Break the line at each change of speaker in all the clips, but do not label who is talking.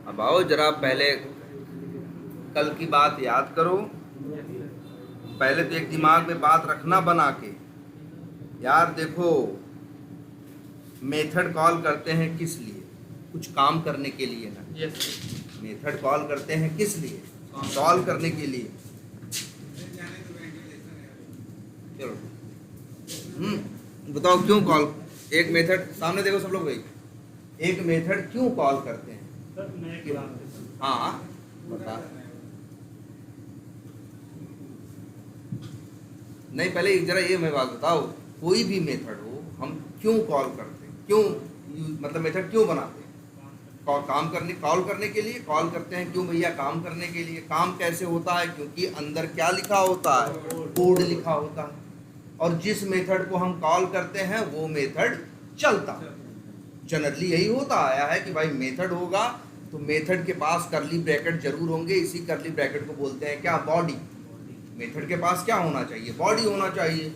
अब आओ जरा पहले कल की बात याद करो। पहले तो एक दिमाग में बात रखना बना के, यार देखो मेथड कॉल करते हैं किस लिए? कुछ काम करने के लिए ना। मेथड कॉल करते हैं किस लिए? कॉल करने के लिए। चलो बताओ क्यों कॉल? एक मेथड सामने देखो सब लोग भाई, एक मेथड क्यों कॉल करते हैं? हाँ बता। नहीं पहले जरा ये मैं बात बताओ, कोई भी मेथड हो हम क्यों कॉल करते हैं? क्यों मतलब मेथड क्यों बनाते हैं? काम करने कॉल करने के लिए कॉल करते हैं। क्यों भैया? काम करने के लिए। काम कैसे होता है? क्योंकि अंदर क्या लिखा होता है? कोड लिखा होता है। और जिस मेथड को हम कॉल करते हैं वो मेथड चलता है। जनरली यही होता आया है कि भाई मेथड होगा तो मेथड के पास करली ब्रैकेट जरूर होंगे। इसी करली ब्रैकेट को बोलते हैं क्या? बॉडी। मेथड के पास क्या होना चाहिए? बॉडी होना चाहिए।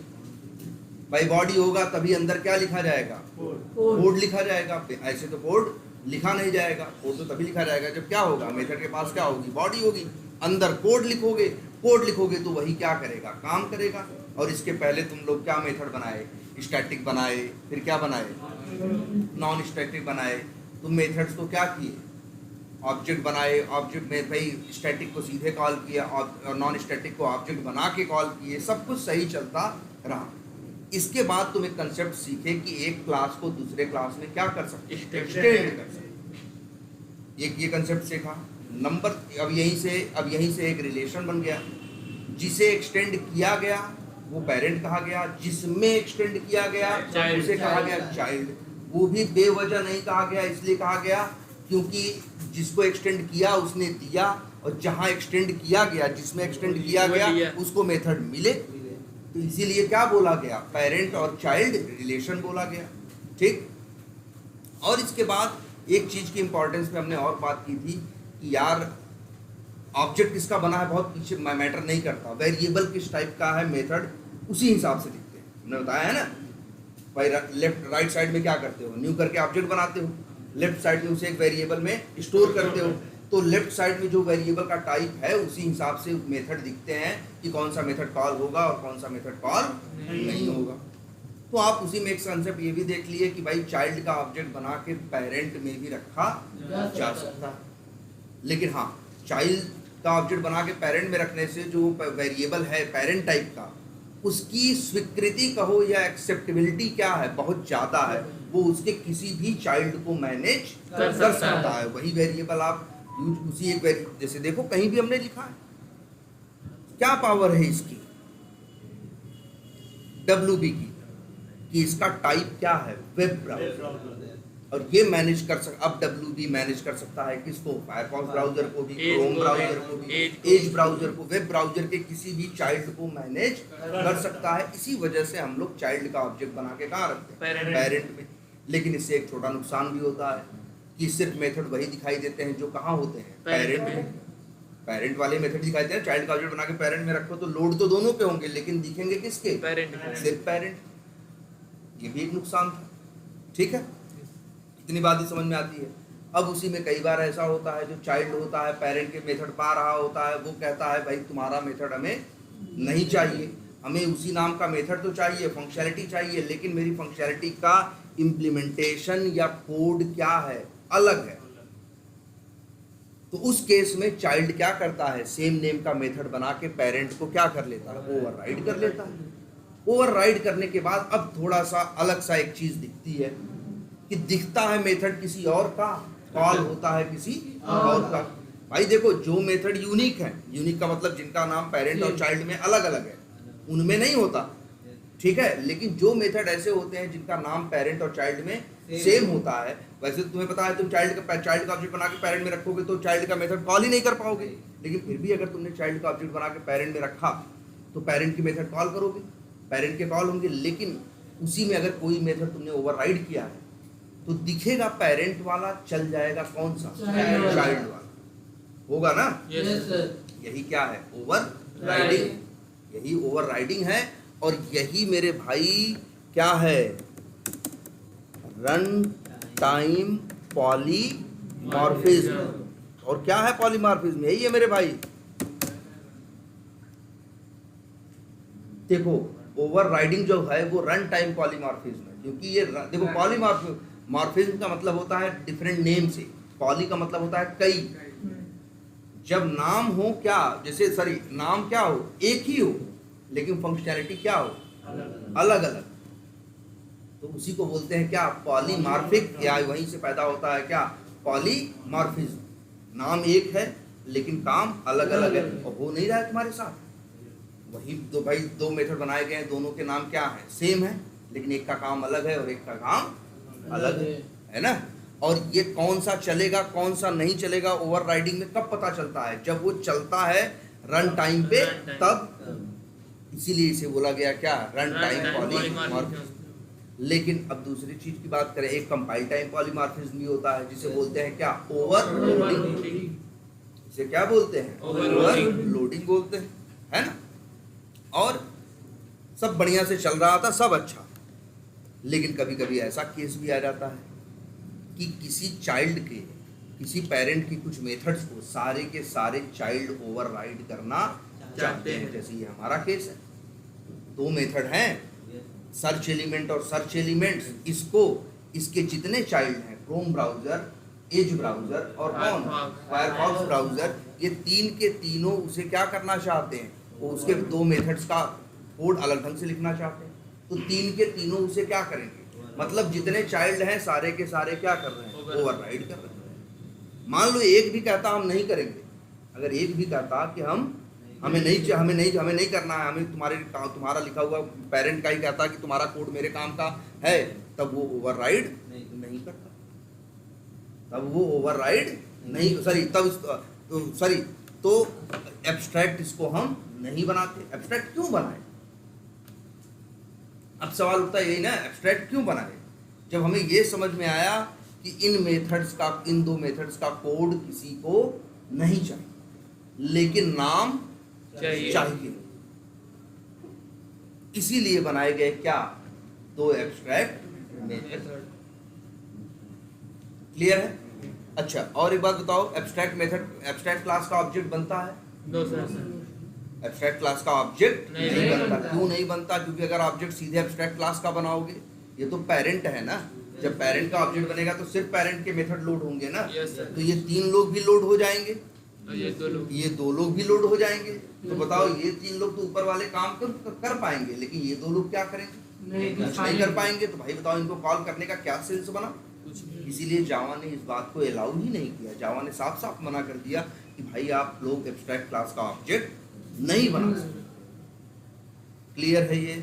भाई बॉडी होगा तभी अंदर क्या लिखा जाएगा? कोड लिखा जाएगा। ऐसे तो कोड लिखा नहीं जाएगा। कोड तो तभी लिखा जाएगा जब क्या होगा? मेथड के पास क्या होगी? बॉडी होगी। अंदर कोड लिखोगे, कोड लिखोगे तो वही क्या करेगा? काम करेगा। और इसके पहले तुम लोग क्या मेथड बनाए? स्टैटिक बनाए, फिर क्या बनाए? नॉन स्टैटिक बनाए। तुम मेथड्स को क्या किए? ऑब्जेक्ट बनाए। ऑब्जेक्ट में भाई स्टैटिक को सीधे कॉल किया और नॉन स्टैटिक को ऑब्जेक्ट बना के कॉल किए। सब कुछ सही चलता रहा। इसके बाद तुम एक कंसेप्ट सीखे कि एक क्लास को दूसरे क्लास में क्या कर सकते? एक्सटेंड कर सकते। एक ये कंसेप्ट सीखा। नंबर अब यहीं से एक रिलेशन बन गया। जिसे एक्सटेंड किया गया वो पेरेंट कहा गया, जिसमें एक्सटेंड किया गया उसे कहा गया चाइल्ड। वो भी बेवजह नहीं कहा गया, इसलिए कहा गया क्योंकि जिसको एक्सटेंड किया उसने दिया, और जहां एक्सटेंड किया गया, जिसमें एक्सटेंड किया गया उसको मेथड मिले, तो इसीलिए क्या बोला गया? पेरेंट और चाइल्ड रिलेशन बोला गया। ठीक। और इसके बाद एक चीज की इंपॉर्टेंस पे हमने और बात की थी कि यार ऑब्जेक्ट किसका बना है बहुत पीछे मैटर नहीं करता। वेरिएबल किस टाइप का है, मेथड उसी हिसाब से लिखते हैं। हमने बताया है ना भाई, लेफ्ट राइट साइड में क्या करते हो? न्यू करके ऑब्जेक्ट बनाते हो, लेफ्ट साइड में उसे एक वेरिएबल में स्टोर करते हो। तो लेफ्ट साइड में जो वेरिएबल का टाइप है उसी हिसाब से मेथड दिखते हैं कि कौन सा मेथड कॉल होगा और कौन सा मेथड कॉल नहीं होगा। तो आप उसी में एक कंसेप्ट ये भी देख लिए कि भाई चाइल्ड का ऑब्जेक्ट बना के पेरेंट में भी रखा जा सकता है। लेकिन हाँ, चाइल्ड का ऑब्जेक्ट बना के पेरेंट में रखने से जो वेरिएबल है पेरेंट टाइप का, उसकी स्वीकृति कहो या एक्सेप्टेबिलिटी क्या है? बहुत ज़्यादा है। वो उसके किसी भी चाइल्ड को मैनेज कर सकता है। वही वेरिएबल आप उसी एक जैसे देखो कहीं भी हमने लिखा है, क्या पावर है इसकी? WB की, कि इसका टाइप क्या है? Web browser. और ये मैनेज कर सकता, अब WB मैनेज कर सकता है किसको? फायरफॉक्स ब्राउजर को भी, क्रोम ब्राउजर को भी, एज ब्राउजर को, वेब ब्राउजर के किसी भी चाइल्ड को मैनेज कर सकता है। इसी वजह से हम लोग चाइल्ड का ऑब्जेक्ट बना के कहाँ रखते हैं? पेरेंट में। लेकिन इससे एक छोटा नुकसान भी होता है कि सिर्फ मेथड वही दिखाई देते हैं जो कहाँ होते हैं? पेरेंट में। पेरेंट वाले मेथड दिखाई देते हैं। चाइल्ड का ऑब्जेक्ट बना के पेरेंट में रखो तो लोड तो दोनों पे होंगे, लेकिन दिखेंगे किसके? सिर्फ पेरेंट। ये भी एक नुकसान था। ठीक है, इतनी बात ही समझ में आती है। अब उसी में कई बार ऐसा होता है जो चाइल्ड होता है पेरेंट के मेथड पा रहा होता है, वो कहता है भाई तुम्हारा मेथड हमें नहीं चाहिए, हमें उसी नाम का मेथड तो चाहिए, फंक्शनैलिटी चाहिए, लेकिन मेरी फंक्शनैलिटी का इम्प्लीमेंटेशन या कोड क्या है? अलग है। तो उस केस में चाइल्ड क्या करता है? सेम नेम का मेथड बना के पेरेंट को क्या कर लेता है? ओवरराइड कर लेता है। ओवरराइड करने के बाद अब थोड़ा सा अलग सा एक चीज दिखती है कि दिखता है मेथड किसी और का, कॉल होता है किसी और का। भाई देखो, जो मेथड यूनिक है, यूनिक का मतलब जिनका नाम पेरेंट और चाइल्ड में अलग अलग है, उनमें नहीं होता। ठीक है, लेकिन जो मेथड ऐसे होते हैं जिनका नाम पेरेंट और चाइल्ड में सेम होता है, वैसे तुम्हें पता है तुम चाइल्ड का ऑब्जेक्ट बना के पेरेंट में रखोगे तो चाइल्ड का मेथड कॉल ही नहीं कर पाओगे। लेकिन फिर भी अगर तुमने चाइल्ड का ऑब्जेक्ट बना के पेरेंट में रखा तो पेरेंट की मेथड कॉल करोगे, पेरेंट के कॉल होंगे। लेकिन उसी में अगर कोई मेथड तुमने ओवरराइड किया है तो दिखेगा पेरेंट वाला, चल जाएगा कौन सा? चाइल्ड वाला होगा ना। यही क्या है? ओवरराइडिंग। यही ओवरराइडिंग है। और यही मेरे भाई क्या है? Run time polymorphism. और क्या है पॉलीमॉर्फिज्म? यही है मेरे भाई। देखो ओवरराइडिंग जो है वो रन टाइम पॉलीमॉर्फिज्म है, क्योंकि ये देखो पॉलीमॉर्फिज्म का मतलब होता है डिफरेंट नेम से, पॉली का मतलब होता है कई। जब नाम हो क्या, जैसे सॉरी नाम क्या हो, एक ही हो, लेकिन फंक्शनैलिटी क्या हो, अलग अलग, तो उसी को बोलते हैं क्या, पॉलीमॉर्फिक, या वहीं से पैदा होता है क्या, पॉलीमॉर्फिज्म। नाम एक है लेकिन काम अलग अलग है, और हो नहीं रहा है तुम्हारे साथ। वही दो भाई, दो मेथड बनाए गए हैं, दोनों के नाम क्या है, सेम है, लेकिन एक का काम अलग है और एक का काम अलग है ना। और ये कौन सा चलेगा कौन सा नहीं चलेगा ओवरराइडिंग में कब पता चलता है, जब वो चलता है रन टाइम पे, तब इसीलिए इसे बोला गया क्या, रन टाइम पॉलीमॉर्फिज्म। लेकिन अब दूसरी चीज की बात करें, एक कंपाइल टाइम पॉलीमॉर्फिज्म भी होता है, जिसे बोलते हैं क्या, ओवरलोडिंग। इसे क्या बोलते हैं, ओवरलोडिंग बोलते हैं, है ना। और सब बढ़िया से चल रहा था, सब अच्छा, लेकिन कभी कभी ऐसा केस भी आ जाता है कि किसी चाइल्ड के, किसी पेरेंट की कुछ मेथड्स को सारे के सारे चाइल्ड ओवरराइड करना चाहते हैं। जैसे ये हमारा केस है, दो मेथड हैं, सर्च एलिमेंट और सर्च एलिमेंट्स। इसको, इसके जितने चाइल्ड हैं, क्रोम ब्राउजर, एज ब्राउजर और कौन, फायरफॉक्स ब्राउजर, ये तीन के तीनों उसे क्या करना चाहते हैं, वो उसके दो मेथड्स का कोड अलग ढंग से लिखना चाहते हैं। तो तीन के तीनों उसे क्या करेंगे, मतलब जितने चाइल्ड हैं सारे के सारे क्या कर रहे हैं, ओवरराइड कर रहे हैं। मान लो एक भी कहता हम नहीं करेंगे, अगर एक भी कहता कि हमें नहीं करना है, हमें तुम्हारा लिखा हुआ पेरेंट का ही कहता कि तुम्हारा कोड मेरे काम का है, तब वो ओवरराइड नहीं करता, तब वो ओवरराइड नहीं, सॉरी तो एब्स्ट्रैक्ट इसको हम नहीं बनाते। एब्स्ट्रैक्ट क्यों बनाए, अब सवाल उठता है यही ना, एब्स्ट्रैक्ट क्यों बनाए? जब हमें ये समझ में आया कि इन दो मेथड्स का कोड किसी को नहीं चाहिए, लेकिन नाम चाहिए, इसीलिए बनाए गए क्या, दो एब्स्ट्रैक्ट मेथड। क्लियर है? अच्छा, और एक बात बताओ, एब्स्ट्रैक्ट मेथड, एब्स्ट्रैक्ट क्लास का ऑब्जेक्ट बनता है? एब्स्ट्रैक्ट क्लास का ऑब्जेक्ट नहीं बनता। क्यों नहीं बनता? क्योंकि अगर ऑब्जेक्ट सीधे एब्स्ट्रैक्ट क्लास का बनाओगे, ये तो पेरेंट है ना, जब पेरेंट का ऑब्जेक्ट बनेगा तो सिर्फ पेरेंट के मेथड लोड होंगे ना, तो ये तीन लोग भी लोड हो जाएंगे, ये दो लोग भी लोड हो जाएंगे। तो बताओ, ये तीन लोग तो ऊपर वाले काम कर पाएंगे, लेकिन ये दो लोग क्या करेंगे, नहीं कर पाएंगे। तो भाई बताओ, इनको कॉल करने का क्या सेंस बना? इसीलिए जावा ने इस बात को अलाउ ही नहीं किया। जावा ने साफ साफ मना कर दिया कि भाई आप लोग एब्स्ट्रैक्ट क्लास का ऑब्जेक्ट नहीं बना सकते। क्लियर है ये?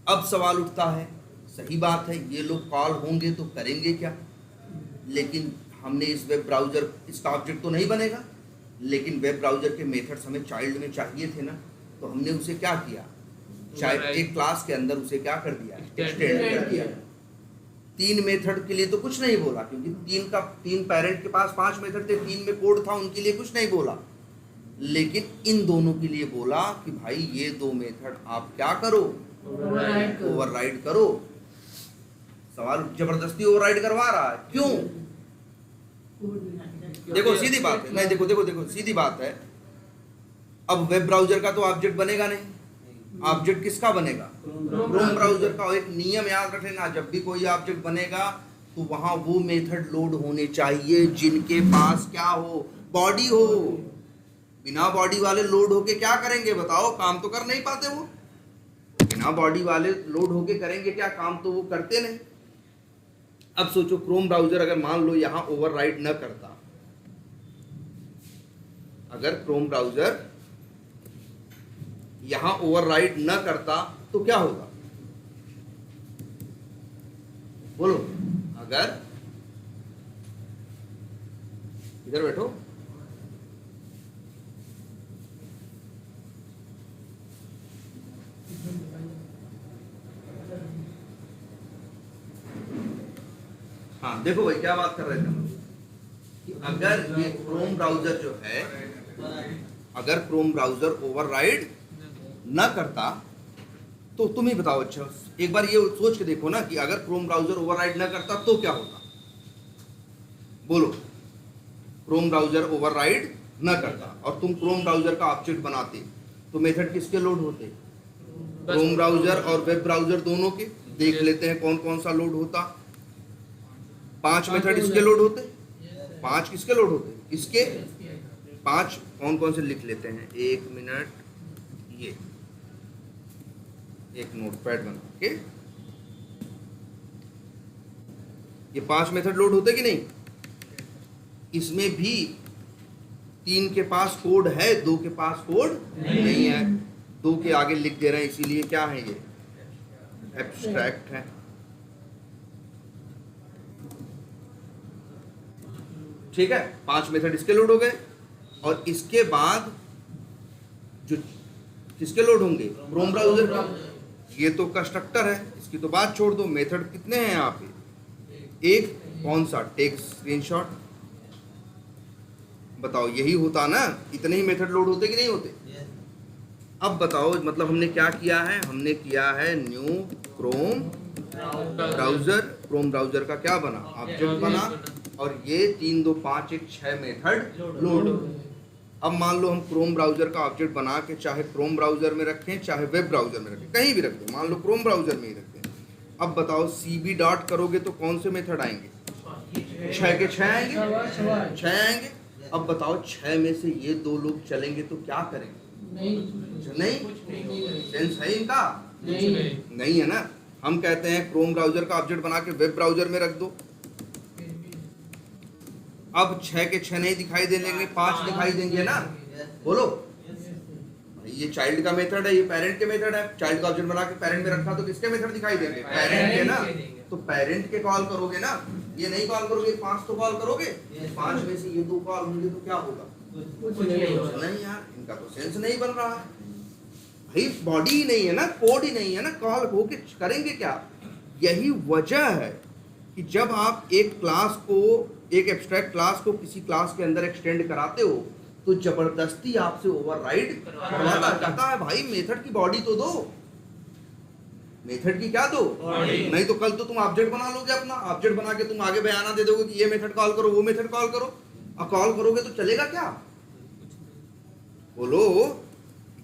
अब सवाल उठता है, सही बात है, ये लोग कॉल होंगे तो करेंगे क्या, लेकिन हमने इस वेब ब्राउजर, इसका ऑब्जेक्ट तो नहीं बनेगा, लेकिन वेब ब्राउजर के मेथड्स हमें चाइल्ड में चाहिए थे ना, तो हमने उसे क्या किया, चाइल्ड एक क्लास के अंदर उसे क्या कर दिया, एक्सटेंड कर दिया। तीन मेथड के लिए तो कुछ नहीं बोला, क्योंकि तीन पेरेंट के पास 5 मेथड थे, 3 में कोड था, उनके लिए कुछ नहीं बोला, लेकिन इन दोनों के लिए बोला कि भाई ये दो मेथड आप क्या करो, ओवरराइड करो। सवाल जबरदस्ती ओवरराइड करवा रहा है, क्यों? देखो सीधी बात है, नहीं देखो सीधी बात है। अब वेब ब्राउजर का तो ऑब्जेक्ट बनेगा नहीं, ऑब्जेक्ट किसका बनेगा, क्रोम ब्राउजर का। एक नियम याद रख लेना, जब भी कोई ऑब्जेक्ट बनेगा तो वहां वो मेथड लोड होने चाहिए जिनके पास क्या हो, बॉडी हो। बिना बॉडी वाले लोड होके क्या करेंगे बताओ, काम तो कर नहीं पाते वो। बिना बॉडी वाले लोड होके करेंगे क्या, काम तो वो करते नहीं। अब सोचो, क्रोम ब्राउजर अगर मान लो यहां ओवरराइड न करता, अगर क्रोम ब्राउजर यहां ओवरराइड न करता तो क्या होगा, बोलो। अगर इधर बैठो, हाँ देखो भाई क्या बात कर रहे थे हम, कि अगर ये क्रोम ब्राउजर जो है, अगर क्रोम ब्राउजर ओवरराइड न करता तो तुम ही बताओ। अच्छा एक बार ये सोच के देखो ना कि अगर क्रोम ब्राउजर ओवरराइड न करता तो क्या होता, बोलो। क्रोम ब्राउजर ओवरराइड न करता और तुम क्रोम ब्राउजर का ऑब्जेक्ट बनाते, तो मेथड किसके लोड होते? क्रोम ब्राउजर और वेब ब्राउजर दोनों के। देख लेते हैं कौन कौन सा लोड होता। 5 मेथड इसके लोड होते, 5 किसके लोड होते? इसके। 5 कौन कौन से लिख लेते हैं, 1 मिनट, ये एक नोटपैड बना के, ये 5 मेथड लोड होते कि नहीं? इसमें भी 3 के पास कोड है, 2 के पास कोड नहीं है। 2 के आगे लिख दे रहे हैं, इसीलिए क्या है, ये एब्स्ट्रैक्ट है। ठीक है, 5 मेथड इसके लोड हो गए और इसके बाद जो किसके लोड होंगे? Chrome browser. ये तो कंस्ट्रक्टर है, इसकी तो बात छोड़ दो। मेथड कितने हैं यहाँ पे? एक कौन सा? Take screenshot. बताओ, यही होता ना? इतने ही मेथड लोड होते कि नहीं होते? अब बताओ, मतलब हमने क्या किया है? हमने किया है new Chrome browser. Chrome browser का क्या बना? ऑब्जेक्ट बना और ये 3 2 5 1 6 मेथड लोड। अब मान लो हम क्रोम ब्राउजर का ऑब्जेक्ट बना के चाहे क्रोम ब्राउजर में रखें चाहे वेब ब्राउजर में रखें, कहीं भी रख दें, मान लो क्रोम ब्राउजर में ही रखते हैं। अब बताओ, cb डॉट करोगे तो कौन से मेथड आएंगे? 6 के 6 आएंगे, 6 आएंगे। अब बताओ, 6 में से ये 2 लोग चलेंगे तो क्या करेंगे? नहीं, सेंस है इनका? नहीं है ना। हम कहते हैं क्रोम ब्राउजर का ऑब्जेक्ट बना के वेब ब्राउजर में रख दो। अब 6 के 6 नहीं दिखाई देंगे, 5 दिखाई देंगे ना? बोलो, ये चाइल्ड का मेथड है, ये पेरेंट के मेथड है। चाइल्ड का ऑब्जेक्ट बना के पेरेंट में रखा तो किसके मेथड दिखाई देंगे? पेरेंट के ना। तो पेरेंट के कॉल करोगे ना, ये नहीं कॉल करोगे, 5 तो कॉल करोगे। 5 में से ये 2 कॉल होंगे तो क्या होगा? नहीं यार, इनका तो सेंस नहीं बन रहा है भाई। बॉडी ही नहीं है ना, कोड ही नहीं है ना, कॉल होके करेंगे क्या? यही वजह है कि जब आप एक क्लास को, एक एब्स्ट्रैक्ट क्लास को किसी क्लास के अंदर एक्सटेंड कराते हो तो जबरदस्ती आपसे ओवरराइड करवाता जाता है। भाई मेथड की बॉडी तो दो, मेथड की क्या दो? नहीं तो कल तो तुम ऑब्जेक्ट बना लोगे अपना, ऑब्जेक्ट बना के तुम आगे बयाना दे दोगे कि ये मेथड कॉल करो, वो मेथड कॉल करो। अब कॉल करोगे तो चलेगा क्या? बोलो,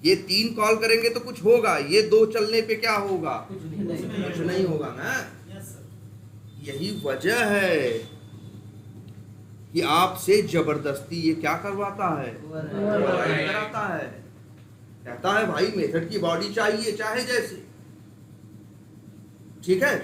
ये 3 कॉल करेंगे तो कुछ होगा, ये 2 चलने पे क्या होगा? कुछ नहीं होगा ना। यही वजह है कि आपसे जबरदस्ती ये क्या करवाता है? कराता है। कहता है भाई मेथड की बॉडी चाहिए चाहे जैसे। ठीक है,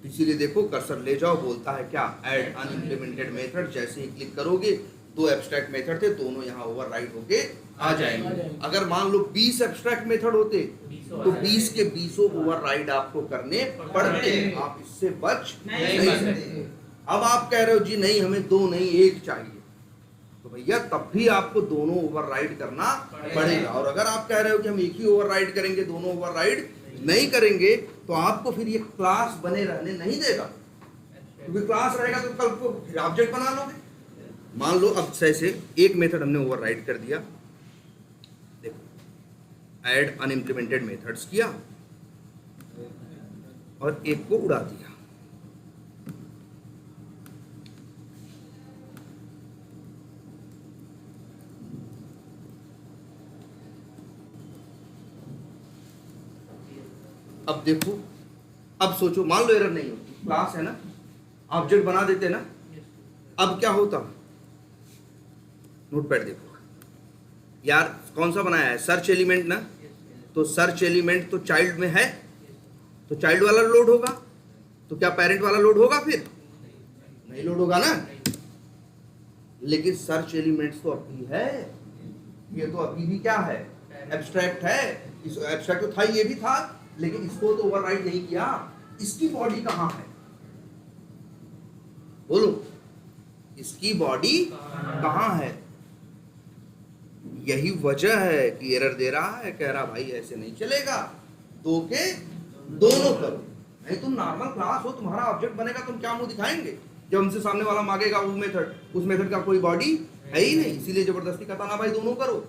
इसीलिए देखो कर्सर ले जाओ, बोलता है क्या? Add unimplemented method. जैसे ही क्लिक करोगे 2 एब्स्ट्रैक्ट मेथड थे, दोनों यहाँ ओवरराइड होके आ जाएंगे। अगर मान लो 20 एब्स्ट्रैक्ट मेथड होते तो 20 के 20 ओवरराइड आपको करने पड़ते, आप इससे बच नहीं सकते। अब आप कह रहे हो जी नहीं, हमें 2 नहीं 1 चाहिए, तो भैया तब भी आपको दोनों ओवरराइड करना पड़ेगा। और अगर आप कह रहे हो कि हम एक ही ओवरराइड करेंगे, दोनों ओवरराइड नहीं करेंगे, तो आपको फिर ये क्लास बने रहने नहीं देगा। क्योंकि क्लास रहेगा तो कल को ऑब्जेक्ट बना लोगे। मान लो अब से एक मेथड हमने ओवरराइड कर दिया, देखो ऐड अनइंप्लीमेंटेड मेथड्स किया और एक को उड़ा दिया। अब देखो, अब सोचो, मान लो एरर नहीं होती, क्लास है ना, ऑब्जेक्ट बना देते ना, अब क्या होता? नोटपैड देखो यार, कौन सा बनाया है? सर्च एलिमेंट ना। तो सर्च एलिमेंट तो चाइल्ड में है, तो चाइल्ड वाला लोड होगा। तो क्या पेरेंट वाला लोड होगा? फिर नहीं लोड होगा ना। लेकिन सर्च एलिमेंट्स तो अभी है, ये तो अभी भी क्या है? एब्स्ट्रैक्ट है। इस एब्स्ट्रैक्ट तो था, ये भी था, लेकिन इसको तो ओवरराइड नहीं किया। इसकी बॉडी कहां है? बोलो, इसकी बॉडी कहां है? यही वजह है कि एरर दे रहा है, कह रहा भाई ऐसे नहीं चलेगा, 2 के दोनों करो। नहीं तुम नॉर्मल क्लास हो, तुम्हारा ऑब्जेक्ट बनेगा, तुम क्या मुंह दिखाएंगे जब हमसे सामने वाला मांगेगा वो मेथड? उस मेथड का कोई बॉडी है ही नहीं, इसीलिए जबरदस्ती कहता ना भाई दोनों करो।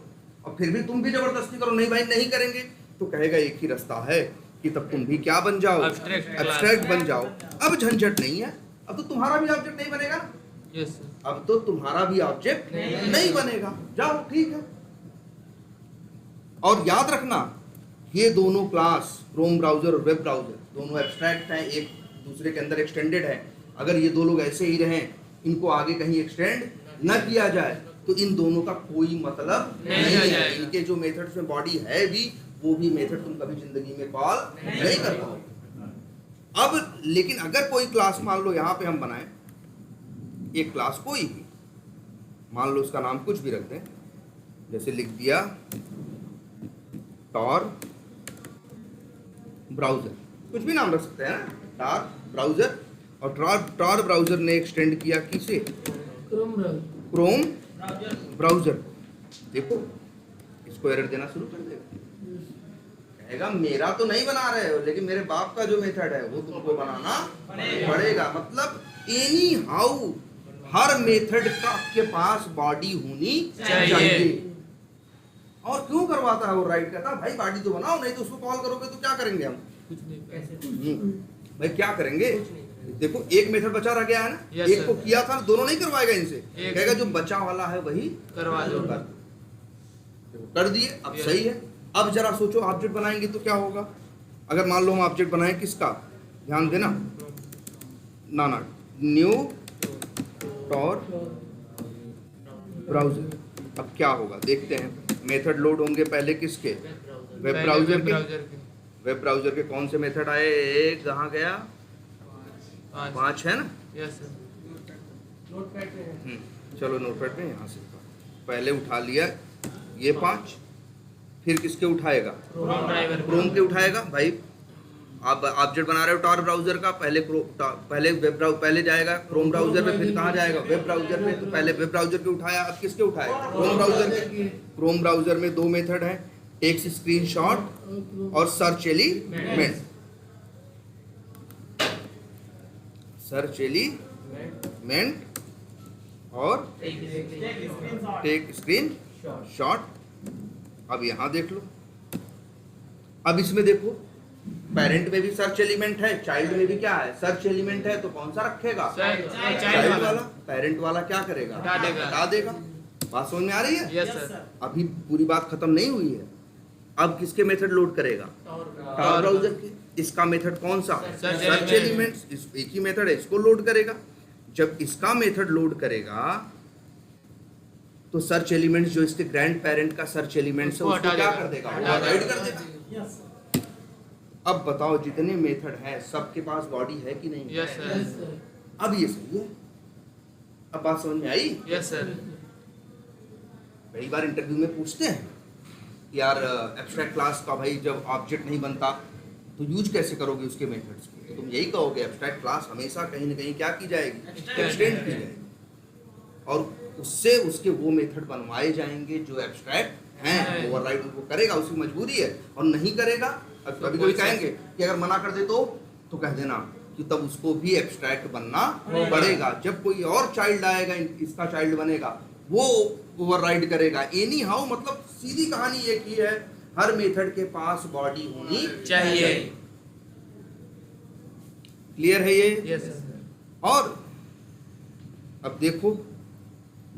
और फिर भी तुम भी जबरदस्ती करो, नहीं भाई नहीं करेंगे, तो कहेगा एक ही रास्ता है कि तब तुम भी क्या बन जाओ? एब्स्ट्रैक्ट बन जाओ। अब झंझट नहीं है, अब तो तुम्हारा भी ऑब्जेक्ट नहीं बनेगा,
यस सर।
अब तो तुम्हारा भी ऑब्जेक्ट नहीं बनेगा, जाओ ठीक है। और याद रखना ये दोनों क्लास क्रोम ब्राउजर और वेब ब्राउजर दोनों एब्स्ट्रैक्ट हैं, एक दूसरे के अंदर एक्सटेंडेड है। अगर ये दो लोग ऐसे ही रहें, इनको आगे कहीं एक्सटेंड न किया जाए तो इन दोनों का कोई मतलब नहीं है। इनके जो मेथड्स में बॉडी है भी, वो भी मेथड तुम कभी जिंदगी में कॉल नहीं कर पाओगे। अब लेकिन अगर कोई क्लास मान लो यहाँ पे हम बनाएं एक क्लास कोई भी, मान लो उसका नाम कुछ भी रख दें, जैसे लिख दिया टॉर ब्राउजर, कुछ भी नाम रख सकते हैं ना, टॉर ब्राउजर। और टॉर ब्राउजर ने एक्सटेंड किया किसे? Chrome browser. देखो इसको एरर देना शुरू कर देगा, कहेगा मेरा तो नहीं बना रहे हो, लेकिन मेरे बाप का जो मेथड है वो तुमको बनाना पड़ेगा। मतलब एनी हाउ हर मेथड का के पास बॉडी होनी चाहिए। और क्यों करवाता है वो राइट? कहता भाई बॉडी तो बनाओ, नहीं तो उसको कॉल करोगे तो क्या करेंगे हम? भाई क्या करेंगे? देखो एक मेथड बचा रह गया है ना, एक को किया था, दोनों नहीं करवाएगा इनसे, कहेगा जो बचा वाला है वही करवा दो। कर दिए, अब सही है। अब जरा सोचो ऑब्जेक्ट बनाएंगे तो क्या होगा? अगर मान लो हम ऑब्जेक्ट बनाएं किसका, ध्यान देना ना, न्यू टॉर ब्राउजर। अब क्या होगा देखते हैं। मेथड लोड होंगे पहले किसके? वेब ब्राउजर के। वेब ब्राउजर के कौन से मेथड आए? एक कहाँ गया? 5 है ना?
Yes sir.
चलो नोटपैड पे यहाँ से पहले उठा लिया ये 5, फिर किसके उठाएगा? क्रोम के उठाएगा। भाई आप ऑब्जेक्ट बना रहे हो टॉर ब्राउजर का, पहले जाएगा क्रोम ब्राउजर पे, फिर कहाँ जाएगा? वेब ब्राउजर पे। तो पहले वेब ब्राउजर के उठाया, अब किसके उठाएगा? क्रोम ब्राउजर के। क्रोम ब्राउजर में 2 मेथड हैं, टेक्स्ट स्क्रीनशॉट और सर्च एलिमेंट। सर्च एलिमेंट और टेक स्क्रीन शॉट। अब यहां देख लो, अब इसमें देखो पेरेंट में भी सर्च एलिमेंट है, चाइल्ड में भी क्या है? सर्च एलिमेंट है। तो कौन सा रखेगा? चाइल्ड वाला। पेरेंट वाला क्या करेगा? हटा देगा। बात समझ में आ रही है?
Yes sir.
अभी पूरी बात खत्म नहीं हुई है। अब किसके मेथड लोड करेगा? टॉर ब्राउजर के। इसका मेथड कौन सा? Search elements. एक ही मेथड है, इसको लोड करेगा। जब इसका मेथड लोड करेगा तो सर्च एलिमेंट्स जो इसके ग्रैंड पेरेंट का सर्च एलिमेंट्स है उसको क्या कर देगा? ओवरराइड कर देगा। अब बताओ जितने मेथड है सबके पास बॉडी है कि नहीं?
Yes sir.
अब ये सही है। अब बात समझ में आई?
Yes sir.
कई बार इंटरव्यू में पूछते हैं यार एब्स्ट्रैक्ट क्लास का भाई जब ऑब्जेक्ट नहीं बनता तो यूज कैसे करोगे उसके मेथड्स को? तो तुम यही कहोगे एब्स्ट्रैक्ट क्लास हमेशा कहीं ना कहीं क्या की जाएगी? एक्सटेंड की जाएगी और उससे उसके वो मेथड बनवाए जाएंगे जो एब्स्ट्रैक्ट हैं। ओवरराइड उनको करेगा, उसकी मजबूरी है। और नहीं करेगा, अब कभी कभी कहेंगे कि अगर मना कर दे तो कह देना कि तब उसको भी एब्स्ट्रैक्ट बनना पड़ेगा। जब कोई और चाइल्ड आएगा, इसका चाइल्ड बनेगा, वो ओवरराइड करेगा। एनी हाउ मतलब सीधी कहानी एक ही है, हर मेथड के पास बॉडी होनी चाहिए। क्लियर है ये?
Yes sir.
और अब देखो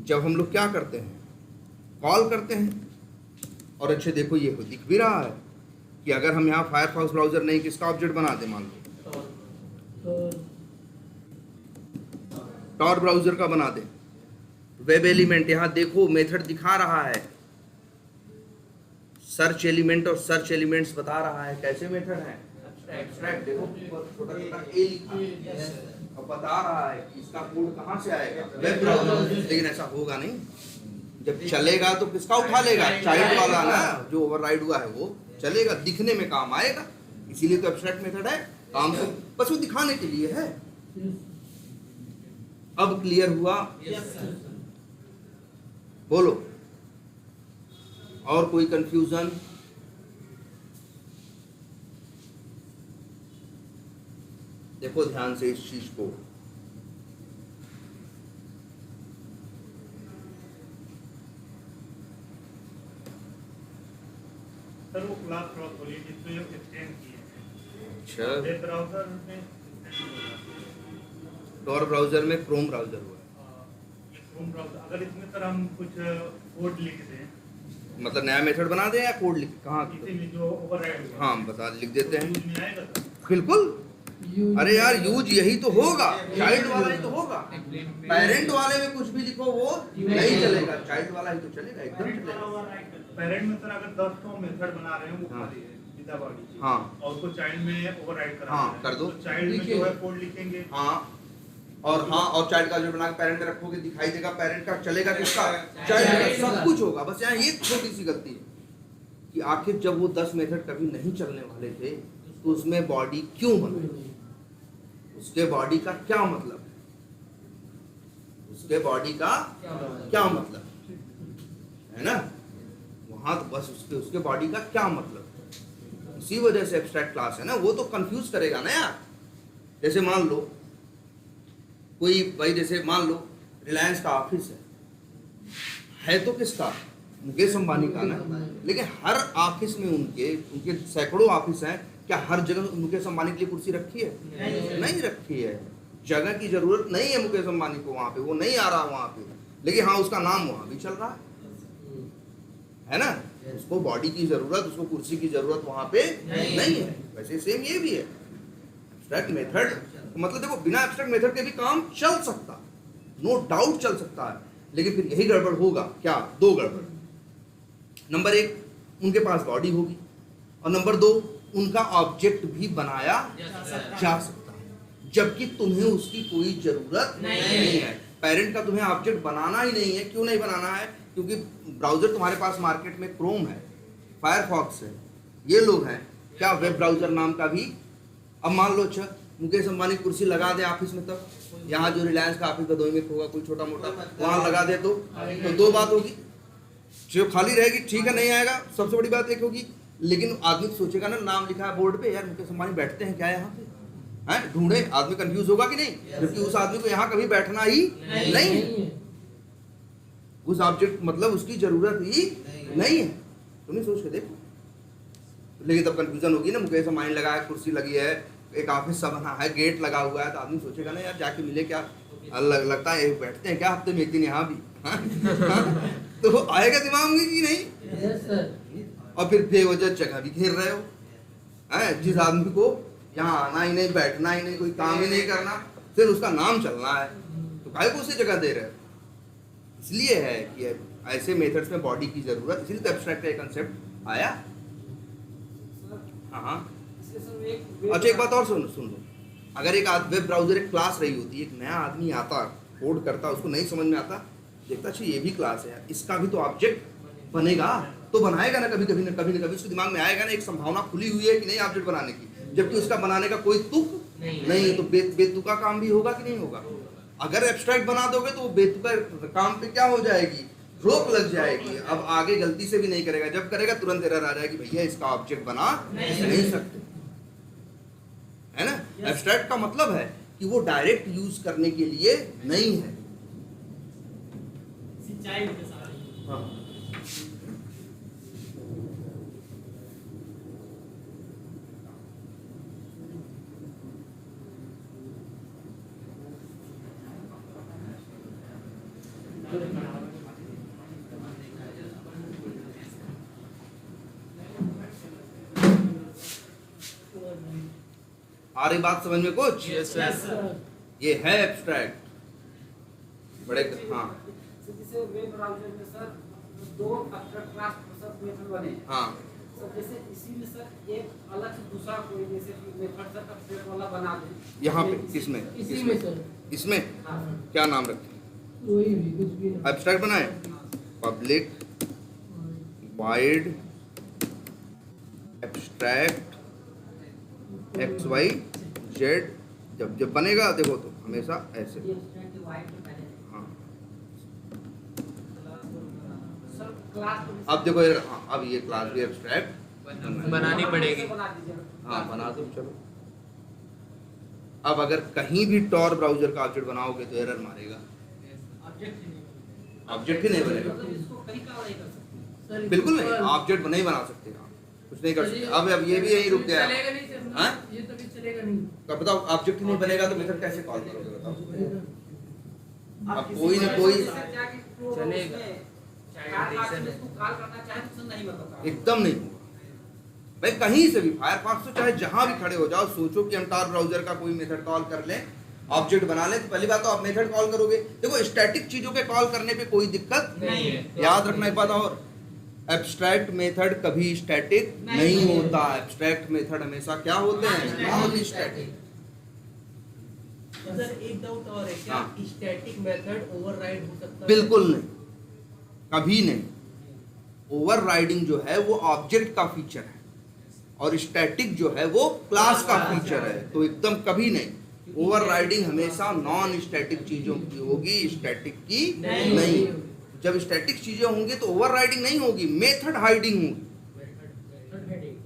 जब हम लोग क्या करते हैं, कॉल करते हैं, और अच्छे देखो ये दिख भी रहा है कि अगर हम यहाँ फायरफॉक्स ब्राउजर नहीं किसका ऑब्जेक्ट बना दे, मान लो टॉर ब्राउजर का बना दे, वेब एलिमेंट यहाँ देखो मेथड दिखा रहा है, सर्च एलिमेंट और सर्च एलिमेंट्स बता रहा है कैसे मेथड है। एब्स्ट्रैक्ट देखो छोटा छोटा ए लिखा और बता रहा है कि इसका कोड कहाँ से आएगा? Web browser. लेकिन ऐसा होगा नहीं, जब चलेगा तो किसका उठा लेगा? चाइल्ड वाला ना, जो ओवरराइड हुआ है वो चलेगा, दिखने में काम आएगा। इसीलिए तो एब्स्ट्रैक्ट मेथड है, काम तो बस वो दिखाने के लिए है। अब क्लियर हुआ? बोलो और कोई कंफ्यूजन? देखो ध्यान से इस चीज को,
सर वो क्लास थोड़ा खोलिए जिसमें ये एक्सटेंड किए हैं।
अच्छा,
वेब ब्राउजर में
टॉर ब्राउजर में क्रोम ब्राउजर हुआ है।
होम ब्राउज़र, अगर इसमें सर हम कुछ कोड लिख दें,
मतलब नया मेथड बना दें या कोड लिख कहाँ?
इसीलिए जो ओवरराइड हुआ,
हाँ बता लिख देते हैं।
यूज में आएगा सर?
बिल्कुल। अरे यार यूज यही तो होगा, चाइल्ड वाला ही तो होगा। पेरेंट वाले में कुछ भी लिखो वो नहीं चलेगा, चाइल्ड वाला ही तो चलेगा, एकदम चलेगा।
पेरेंट में सर अगर 10 तो मेथड बना रहे हैं वो
हाँ।
खाली है विदा बॉडी,
हाँ
और उसको चाइल्ड में ओवरराइड करा
हाँ,
रहे हैं,
कर दो।
तो चाइल्ड में जो है कोड लिखेंगे,
हाँ और चाइल्ड का जो बना के पेरेंट में रखोगे दिखाई देगा, पेरेंट का चलेगा किसका? चाइल्ड का, सब कुछ होगा। बस यहाँ एक छोटी सी गलती है कि आखिर जब वो 10 मेथड कभी नहीं चलने वाले थे तो उसमें बॉडी क्यों बनाई? उसके बॉडी का क्या मतलब है? उसके बॉडी का क्या मतलब है ना? वहां तो बस उसके बॉडी का क्या मतलब है? इसी वजह से एब्स्ट्रैक्ट क्लास है ना, वो तो कंफ्यूज करेगा ना यार। जैसे मान लो कोई भाई, जैसे मान लो रिलायंस का ऑफिस है तो किसका? मुकेश अंबानी का ना। लेकिन हर ऑफिस में उनके सैकड़ों ऑफिस हैं, क्या हर जगह मुकेश अंबानी के लिए कुर्सी रखी है? नहीं रखी है। जगह की जरूरत नहीं है मुकेश अंबानी को वहां पे, वो नहीं आ रहा वहां पे, लेकिन हाँ उसका नाम वहां भी चल रहा है ना। उसको बॉडी की जरूरत, उसको कुर्सी की जरूरत वहां पे नहीं है। वैसे सेम ये भी है। एब्स्ट्रैक्ट मेथड मतलब देखो, बिना एब्स्ट्रैक्ट मेथड के भी काम चल सकता, नो डाउट चल सकता है, लेकिन फिर यही गड़बड़ होगा क्या? दो गड़बड़। नंबर 1, उनके पास बॉडी होगी, और नंबर 2, उनका ऑब्जेक्ट भी बनाया जा सकता है, जबकि तुम्हें उसकी कोई जरूरत नहीं है। पेरेंट का तुम्हें ऑब्जेक्ट बनाना ही नहीं है। क्यों नहीं बनाना है? क्योंकि ब्राउजर तुम्हारे पास मार्केट में क्रोम है, फायरफॉक्स है, ये लोग हैं क्या वेब ब्राउजर नाम का भी। अब मान लो अच्छा मुकेश अंबानी कुर्सी लगा दे ऑफिस में, तब यहाँ जो रिलायंस का ऑफिस का 2 में होगा कोई छोटा मोटा, वहां लगा दे तो 2 बात होगी। जो खाली रहेगी ठीक है, नहीं आएगा, सबसे बड़ी बात एक होगी। लेकिन आदमी सोचेगा ना, नाम लिखा है बोर्ड पे, यार मुकेश अंबानी बैठते हैं क्या यहाँ पे, हैं? ढूंढे, आदमी कंफ्यूज होगा कि नहीं? जबकि उस आदमी को यहाँ कभी बैठना ही नहीं है। उस ऑब्जेक्ट मतलब उसकी जरूरत ही नहीं है। तुम सोच के देखो। लेकिन तब कंफ्यूजन होगी ना, मुकेश अंबानी लगा है, कुर्सी लगी है, एक ऑफिस सा बना है, गेट लगा हुआ है, तो आदमी सोचेगा ना यार जाके मिले क्या, लगता है बैठते हैं क्या हफ्ते में एक दिन यहाँ भी, तो आएगा दिमाग में कि नहीं? और फिर बेवजह जगह भी घेर रहे हो, हैं? जिस आदमी को यहाँ आना ही नहीं, बैठना ही नहीं, कोई काम ही नहीं करना, फिर उसका नाम चलना है, तो काहे को उसे जगह दे रहे हो? इसलिए है कि ऐसे मेथड्स में बॉडी की जरूरत, इसलिए तो एब्स्ट्रैक्ट का एक कंसेप्ट आया। हाँ अच्छा, एक बात और सुन लो। अगर एक वेब ब्राउजर एक क्लास रही होती, एक नया आदमी आता, कोड करता, उसको नहीं समझ में आता, देखता अच्छा ये भी क्लास है, इसका भी तो ऑब्जेक्ट बनेगा, तो बनाएगा ना कभी कभी ना कभी उसके दिमाग में आएगा ना, एक संभावना खुली हुई है कि नहीं ऑब्जेक्ट बनाने की, जबकि उसका बनाने का कोई तुक नहीं है। तो बेतुका काम भी होगा कि नहीं होगा? अगर एब्स्ट्रैक्ट बना दोगे तो वो बेतुका काम पे क्या हो जाएगी? रोक लग जाएगी। अब आगे गलती से भी नहीं करेगा, जब करेगा तुरंत एरर आ जाएगी, भैया इसका ऑब्जेक्ट बना नहीं सकते, है ना। एब्स्ट्रैक्ट का मतलब है कि वो डायरेक्ट यूज करने के लिए नहीं है। हाँ। आ रही बात समझ में कुछ?
Yes sir.
ये है एब्स्ट्रैक्ट। बड़े हाँ
जैसे वेब ब्राउज़र में सर 2 एब्स्ट्रैक्ट क्लास सब मेथड बने।
हाँ
सर जैसे इसी में सर एक अलग से दूसरा कोई जैसे कि मेथड सर एब्स्ट्रैक्ट वाला बना दे।
यहाँ पे किसमें?
इसी में सर।
इसमें
हाँ।
क्या नाम रखें?
कोई भी कुछ भी
एब्स्ट्रैक्ट बनाए, पब्लिक वाइड एब्स्ट्रैक्ट XYZ। जब बनेगा देखो तो हमेशा ऐसे। हाँ
सर क्लास
अब देखो हाँ, अब ये क्लास भी एब्स्ट्रैक्ट
बनानी पड़ेगी।
बना दीजिए।
हाँ बना दो चलो। अब अगर कहीं भी टॉर ब्राउजर का ऑब्जेक्ट बनाओगे तो एरर मारेगा, ऑब्जेक्ट ही नहीं बनेगा।
मतलब इसको कहीं का नहीं कर सकते।
सर,
बिल्कुल नहीं,
पर-
ऑब्जेक्ट नहीं बना सकते आप, कुछ नहीं कर सकते। अब ये भी यही रुक गया।
चलेगा नहीं सर।
हाँ?
ये तो भी चलेगा नहीं।
तो बताओ ऑब्जेक्ट ही नहीं बनेगा तो मेथड कैसे कॉल करोगे बताओ? अब कोई ना कोई
चलेगा।
कॉल करना चाहे तो नहीं बताता
एकदम नहीं होगा भाई। कहीं से भी फायरफॉक्स तो चाहे जहां भी खड़े हो जाओ, सोचो कि हम tar ब्राउजर का कोई मेथड कॉल कर लें, ऑब्जेक्ट बना लें, तो पहली बात तो आप मेथड कॉल करोगे। देखो स्टैटिक चीजों के कॉल करने पे कोई दिक्कत
नहीं है।
याद रखना एक बात और, एब्स्ट्रैक्ट मेथड कभी स्टैटिक नहीं होता। एब्स्ट्रैक्ट मेथड हमेशा क्या होते हैं, नॉन स्टैटिक।
सर एक डाउट और है, क्या
हाँ।
स्टैटिक मेथड ओवरराइड हो सकता है?
बिल्कुल नहीं, कभी नहीं। ओवरराइडिंग जो है वो ऑब्जेक्ट का फीचर है और स्टैटिक जो है वो क्लास का फीचर है, तो एकदम कभी नहीं। ओवरराइडिंग हमेशा नॉन स्टैटिक चीजों की होगी, स्टैटिक की नहीं। जब स्टैटिक चीजें होंगी तो ओवरराइडिंग नहीं होगी, मेथड हाइडिंग होगी।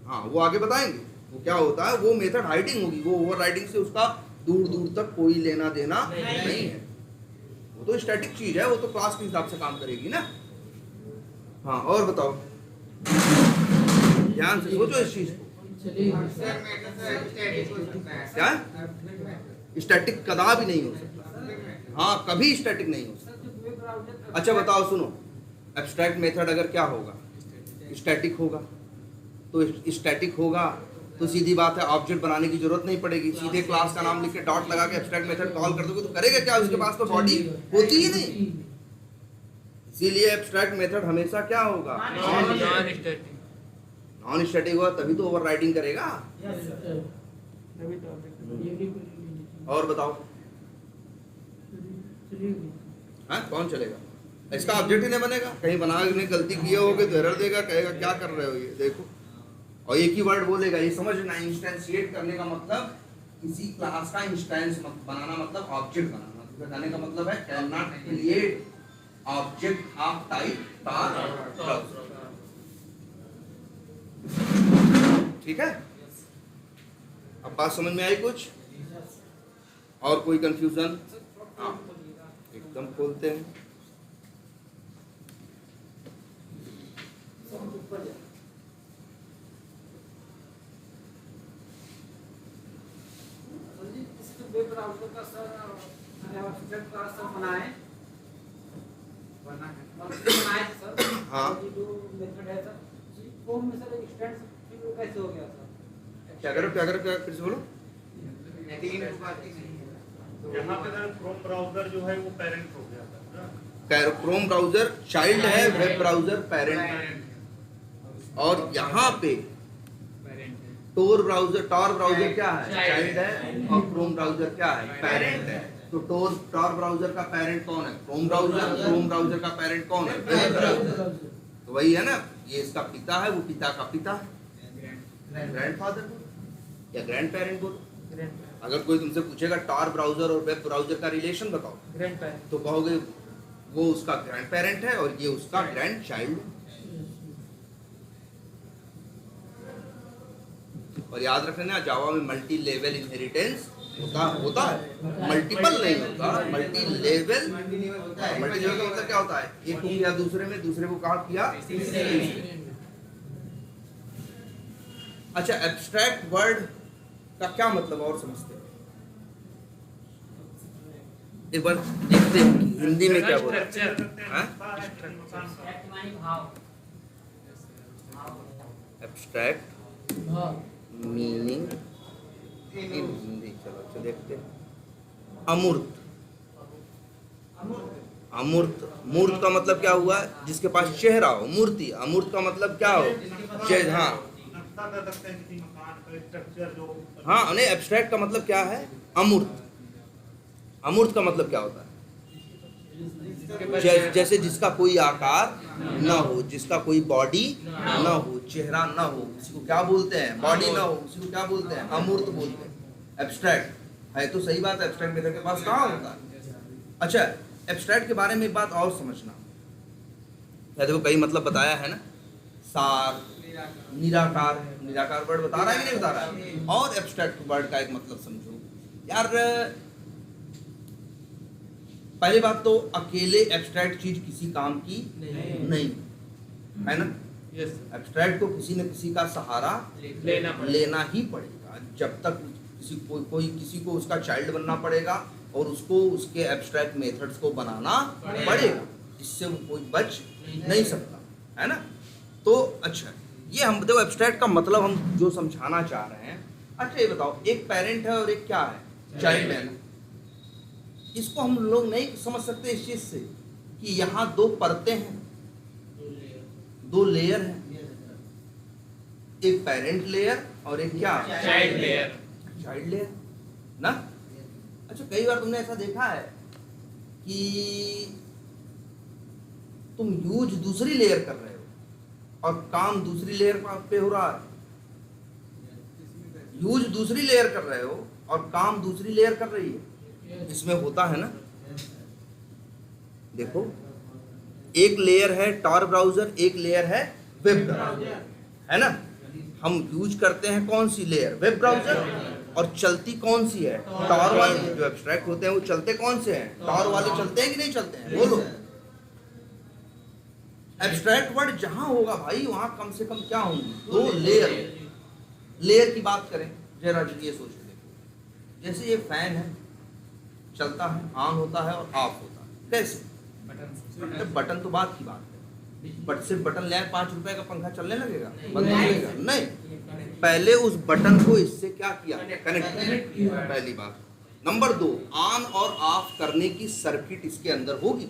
हाँ, वो आगे बताएंगे वो क्या होता है। वो मेथड हाइडिंग होगी, वो ओवरराइडिंग से उसका दूर दूर तक कोई लेना देना नहीं है। वो तो स्टैटिक चीज है, वो तो क्लास के हिसाब से काम करेगी ना। हाँ, और बताओ, ध्यान से सोचो इस चीज को।
चलेगा।
क्या स्टैटिक कदापि नहीं हो सकता। हाँ, कभी स्टैटिक नहीं हो सकता। अच्छा बताओ, सुनो, एब्स्ट्रैक्ट मेथड अगर क्या होगा, स्टैटिक होगा, तो स्टैटिक होगा तो सीधी बात है ऑब्जेक्ट बनाने की जरूरत नहीं पड़ेगी। सीधे क्लास का नाम लिख के डॉट लगा के एब्स्ट्रैक्ट मेथड कॉल कर दोगे तो करेगा क्या, उसके पास तो बॉडी होती ही नहीं। इसीलिए एब्स्ट्रैक्ट मेथड हमेशा क्या होगा,
नॉन स्टैटिक।
नॉन स्टैटिक होगा, तभी तो ओवरराइडिंग करेगा। और बताओ, हाँ कौन चलेगा, इसका ऑब्जेक्ट ही नहीं बनेगा। कहीं बनाने गलती किए होगे तो एरर देगा, कहेगा क्या कर रहे हो ये, देखो। और एक ही वर्ड बोलेगा, ये समझना, इंस्टेंशिएट करने का मतलब किसी क्लास का इंस्टेंस बनाना, मतलब ऑब्जेक्ट बनाना। तो बताने का मतलब है can not create object of type tar। ठीक है, अब बात समझ में आई कुछ, और कोई कंफ्यूजन? हाँ, एकदम खोलते हैं।
वेब ब्राउज़र का सर वेब का सर बनाए सर।
हाँ।
ये जो मेथड है सर, फॉर्म में सर एक्सटेंड कैसे हो गया सर?
क्या करो फिर से बोलो।
यहाँ पे सर क्रोम ब्राउजर जो है वो पेरेंट हो गया था।
क्रोम ब्राउजर चाइल्ड है, वेब ब्राउजर पेरेंट है। और यहाँ पे टोर ब्राउजर क्या है, चाइल्ड है, और क्रोम ब्राउजर क्या है, पेरेंट है। तो टोर ब्राउजर का पेरेंट कौन है, क्रोम ब्राउजर का पेरेंट कौन है, वेब ब्राउजर। तो वही है ना, ये इसका पिता है, वो पिता का पिता है, ग्रैंडफादर या ग्रैंड पेरेंट बोलो। अगर कोई तुमसे पूछेगा tar ब्राउजर और वेब ब्राउजर का रिलेशन बताओ, तो कहोगे वो उसका ग्रैंड पेरेंट है और ये उसका ग्रैंड चाइल्ड है। और याद रखना, जावा में मल्टी लेवल इनहेरिटेंस होता है, मल्टीपल नहीं होता, मल्टी लेवल। मल्टी लेवल का मतलब क्या होता है, एक को किया दूसरे में, दूसरे को कहा किया तीसरे में। अच्छा, एब्स्ट्रैक्ट वर्ड का क्या मतलब और समझते हैं, एक बार देखते हैं कि हिंदी में क्या बोला है। एब्स्ट्रैक्ट मीनिंग इन हिंदी, चलो अच्छा देखते हैं। अमूर्त, मूर्त का मतलब क्या हुआ, जिसके पास चेहरा हो, मूर्ति। अमूर्त का मतलब क्या हो, चेहरा। हाँ, नहीं, एब्स्ट्रैक्ट का मतलब क्या है, अमूर्त। अमूर्त का मतलब क्या होता है, जैसे जिसका कोई आकार न हो, जिसका कोई बॉडी न हो, चेहरा न हो, उसी को क्या बोलते हैं, बॉडी न हो, उसी को क्या बोलते हैं, अमूर्त बोलते हैं। एब्स्ट्रैक्ट है तो सही बात है, एब्स्ट्रैक्ट मेथड के पास कहाँ होता है। अच्छा, एब्स्ट्रैक्ट के बारे में एक बात और समझना, देखो कई मतलब बताया है ना, सार, निराकार वर्ड बता रहा है कि नहीं बता रहा है। और एब्स्ट्रैक्ट वर्ड का एक मतलब समझो यार। पहली बात तो अकेले एब्स्ट्रैक्ट चीज किसी काम की नहीं है ना। एब्स्ट्रैक्ट को किसी न किसी का सहारा लेना ही पड़ेगा। जब तक किसी को उसका चाइल्ड बनना पड़ेगा और उसको उसके एब्स्ट्रैक्ट मेथड्स को बनाना पड़ेगा, इससे वो कोई बच नहीं सकता, है ना। तो अच्छा, ये हम देखो एब्स्ट्रैक्ट का मतलब हम जो समझाना चाह रहे हैं। अच्छा ये बताओ, एक पेरेंट है और एक क्या है, चाइल्ड है ना। इसको हम लोग नहीं समझ सकते इस चीज से कि यहाँ दो परतें हैं, दो लेयर हैं, एक पेरेंट लेयर और एक क्या,
चाइल्ड लेयर।
चाइल्ड लेयर ना। अच्छा कई बार तुमने ऐसा देखा है कि तुम यूज दूसरी लेयर कर रहे हो और काम दूसरी लेयर पे हो रहा है, यूज दूसरी लेयर कर रहे हो और काम दूसरी लेयर कर रही है, इसमें होता है ना। देखो एक लेयर है टॉर ब्राउजर, एक लेयर है वेब ब्राउजर, है ना। हम यूज करते हैं कौन सी लेयर, वेब ब्राउजर, और चलती कौन सी है, टॉर वाली। जो एब्स्ट्रैक्ट होते हैं वो चलते कौन से हैं, टॉर वाले चलते हैं कि नहीं चलते हैं, बोलो। एब्स्ट्रैक्ट वर्ड जहां होगा भाई वहां कम से कम क्या होंगी, दो लेयर। लेयर की बात करें जरा ये सोच के देखो, जैसे ये फैन है, चलता है, ऑन होता है और ऑफ होता है, कैसे, बटन तो बात की बात है, बट सिर्फ बटन ले 5 रुपए का पंखा चलने लगेगा, बंद हो जाएगा, नहीं। पहले उस बटन को इससे क्या किया, कनेक्ट किया, पहली बात। नंबर 2, ऑन और ऑफ करने की सर्किट इसके अंदर होगी,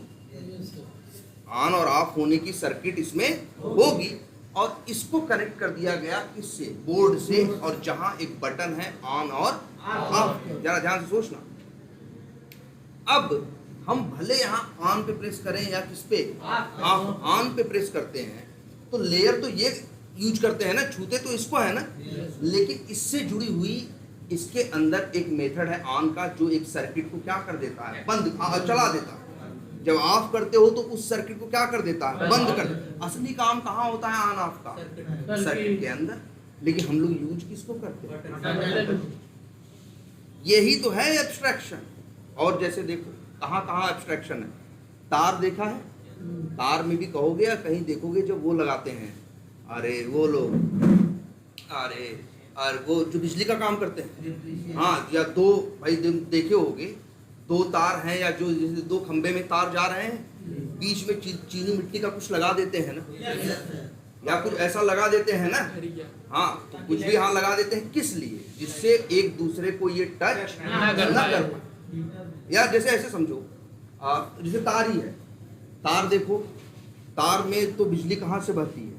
ऑन और ऑफ होने की सर्किट इसमें होगी, और इसको कनेक्ट कर दिया गया किससे, बोर्ड से, और जहां एक बटन है ऑन और ऑफ। जरा ध्यान से सोचना। अब हम भले यहाँ ऑन पे प्रेस करें या किस पे, ऑन पे प्रेस करते हैं, तो लेयर तो ये यूज करते हैं ना, छूते तो इसको है ना, लेकिन इससे जुड़ी हुई इसके अंदर एक मेथड है ऑन का, जो एक सर्किट को क्या कर देता है, बंद चला देता है। जब ऑफ करते हो तो उस सर्किट को क्या कर देता है, बंद कर देता है। असली काम कहाँ होता है ऑन ऑफ का, सर्किट के अंदर, लेकिन हम लोग यूज किसको करते हैं, यही तो है एब्स्ट्रैक्शन। और जैसे देखो कहाँ कहाँ एब्स्ट्रैक्शन है, तार देखा है, तार में भी कहोगे या कहीं देखोगे जब वो लगाते हैं, अरे वो लोग, अरे वो जो बिजली का काम करते हैं, हाँ, या दो भाई देखे होगे, दो तार हैं या जो जैसे दो खंबे में तार जा रहे हैं, बीच में चीनी मिट्टी का कुछ लगा देते हैं ना, या कुछ ऐसा लगा देते हैं ना, हाँ, तो कुछ भी हाँ लगा देते हैं, किस लिए, जिससे एक दूसरे को ये टच ना कर पाए। या जैसे ऐसे समझो, जैसे तार ही है, तार देखो, तार में तो बिजली कहाँ से बहती है,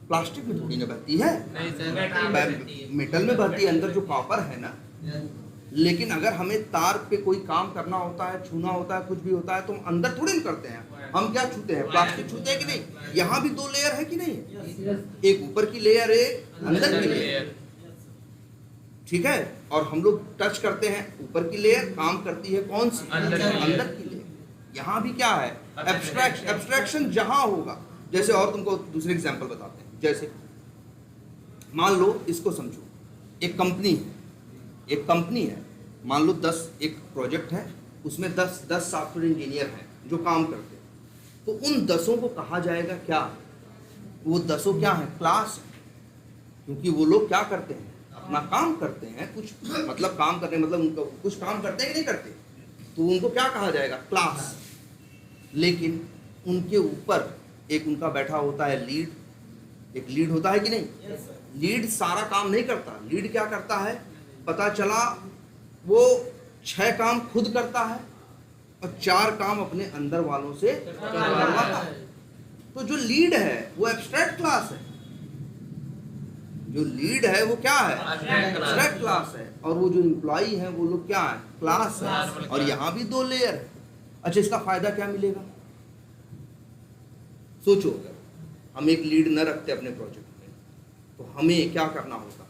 प्लास्टिक में थोड़ी ना बहती है, मेटल में बहती है, अंदर जो कॉपर है ना। लेकिन अगर हमें तार पे कोई काम करना होता है, छूना होता है, कुछ भी होता है, तो हम अंदर थोड़ी ना करते हैं, हम क्या छूते हैं, प्लास्टिक छूते हैं कि नहीं। यहाँ भी 2 लेयर है कि नहीं, एक ऊपर की लेयर, एक अंदर की लेयर, ठीक है। और हम लोग टच करते हैं ऊपर की लेयर, काम करती है कौन सी, अंदर की लेयर। यहाँ भी क्या है, एब्स्ट्रैक्शन जहां होगा। जैसे और तुमको दूसरे एग्जांपल बताते हैं, जैसे मान लो इसको समझो, एक कंपनी है, मान लो 10 एक प्रोजेक्ट है, उसमें 10 सॉफ्टवेयर इंजीनियर हैं जो काम करते हैं, तो उन 10 को कहा जाएगा क्या, वो 10 क्या है, क्लास है, क्योंकि वो लोग क्या करते हैं, अपना काम करते हैं, कुछ मतलब काम करने मतलब उनको कुछ काम करते हैं कि नहीं करते, तो उनको क्या कहा जाएगा, क्लास। लेकिन उनके ऊपर एक उनका बैठा होता है लीड, एक लीड होता है कि नहीं, लीड सारा काम नहीं करता, लीड क्या करता है, पता चला वो 6 काम खुद करता है और 4 काम अपने अंदर वालों से करवाता है। तो जो लीड है वो एब्स्ट्रैक्ट क्लास है, जो लीड है वो क्या है, एब्स्ट्रैक्ट क्लास है, और वो जो एम्प्लॉई है वो लोग क्या है, क्लास है। और यहाँ भी 2 लेयर है। अच्छा, इसका फायदा क्या मिलेगा, सोचो, अगर हम एक लीड न रखते अपने प्रोजेक्ट में, तो हमें क्या करना होता,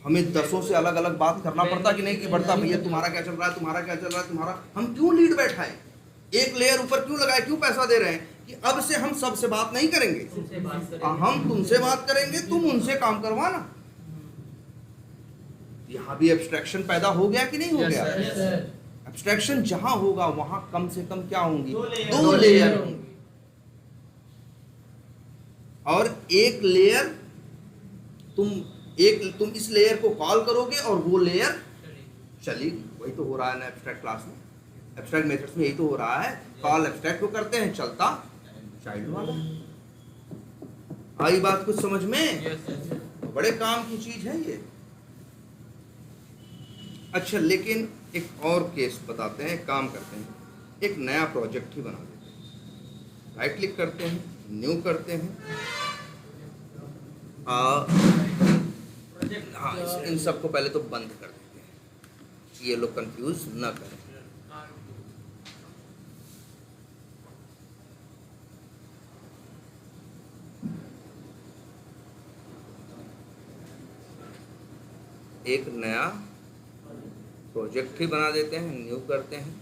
हमें 10 से अलग अलग बात करना पड़ता कि नहीं, कि बढ़ता भैया तुम्हारा क्या चल रहा है, तुम्हारा क्या चल रहा है, तुम्हारा, हम क्यों लीड बैठाए, एक लेयर ऊपर क्यों लगाए, क्यों पैसा दे रहे हैं, कि अब से हम सबसे बात नहीं करेंगे, हम तुमसे बात करेंगे, तुम उनसे काम करवाना। यहाँ भी एब्स्ट्रैक्शन पैदा हो गया कि नहीं हो गया। एब्स्ट्रैक्शन जहां होगा वहां कम से कम क्या होंगी, 2 लेयर होंगी, और एक लेयर तुम इस लेयर को कॉल करोगे और वो लेयर चलेगी। वही तो हो रहा है ना एब्स्ट्रैक्ट क्लास में, एब्स्ट्रैक्ट मेथड्स में यही तो हो रहा है, कॉल एब्स्ट्रैक्ट को करते हैं, चलता चाइल्ड वाला। आई बात कुछ समझ में?
Yes sir.
बड़े काम की चीज है ये। अच्छा, लेकिन एक और केस बताते हैं, एक काम करते हैं, एक नया प्रोजेक्ट ही बना देते हैं, राइट क्लिक करते हैं, न्यू करते हैं, हाँ इन सबको पहले तो बंद कर देते हैं, ये लोग कंफ्यूज ना करें। एक नया प्रोजेक्ट ही बना देते हैं, न्यू करते हैं,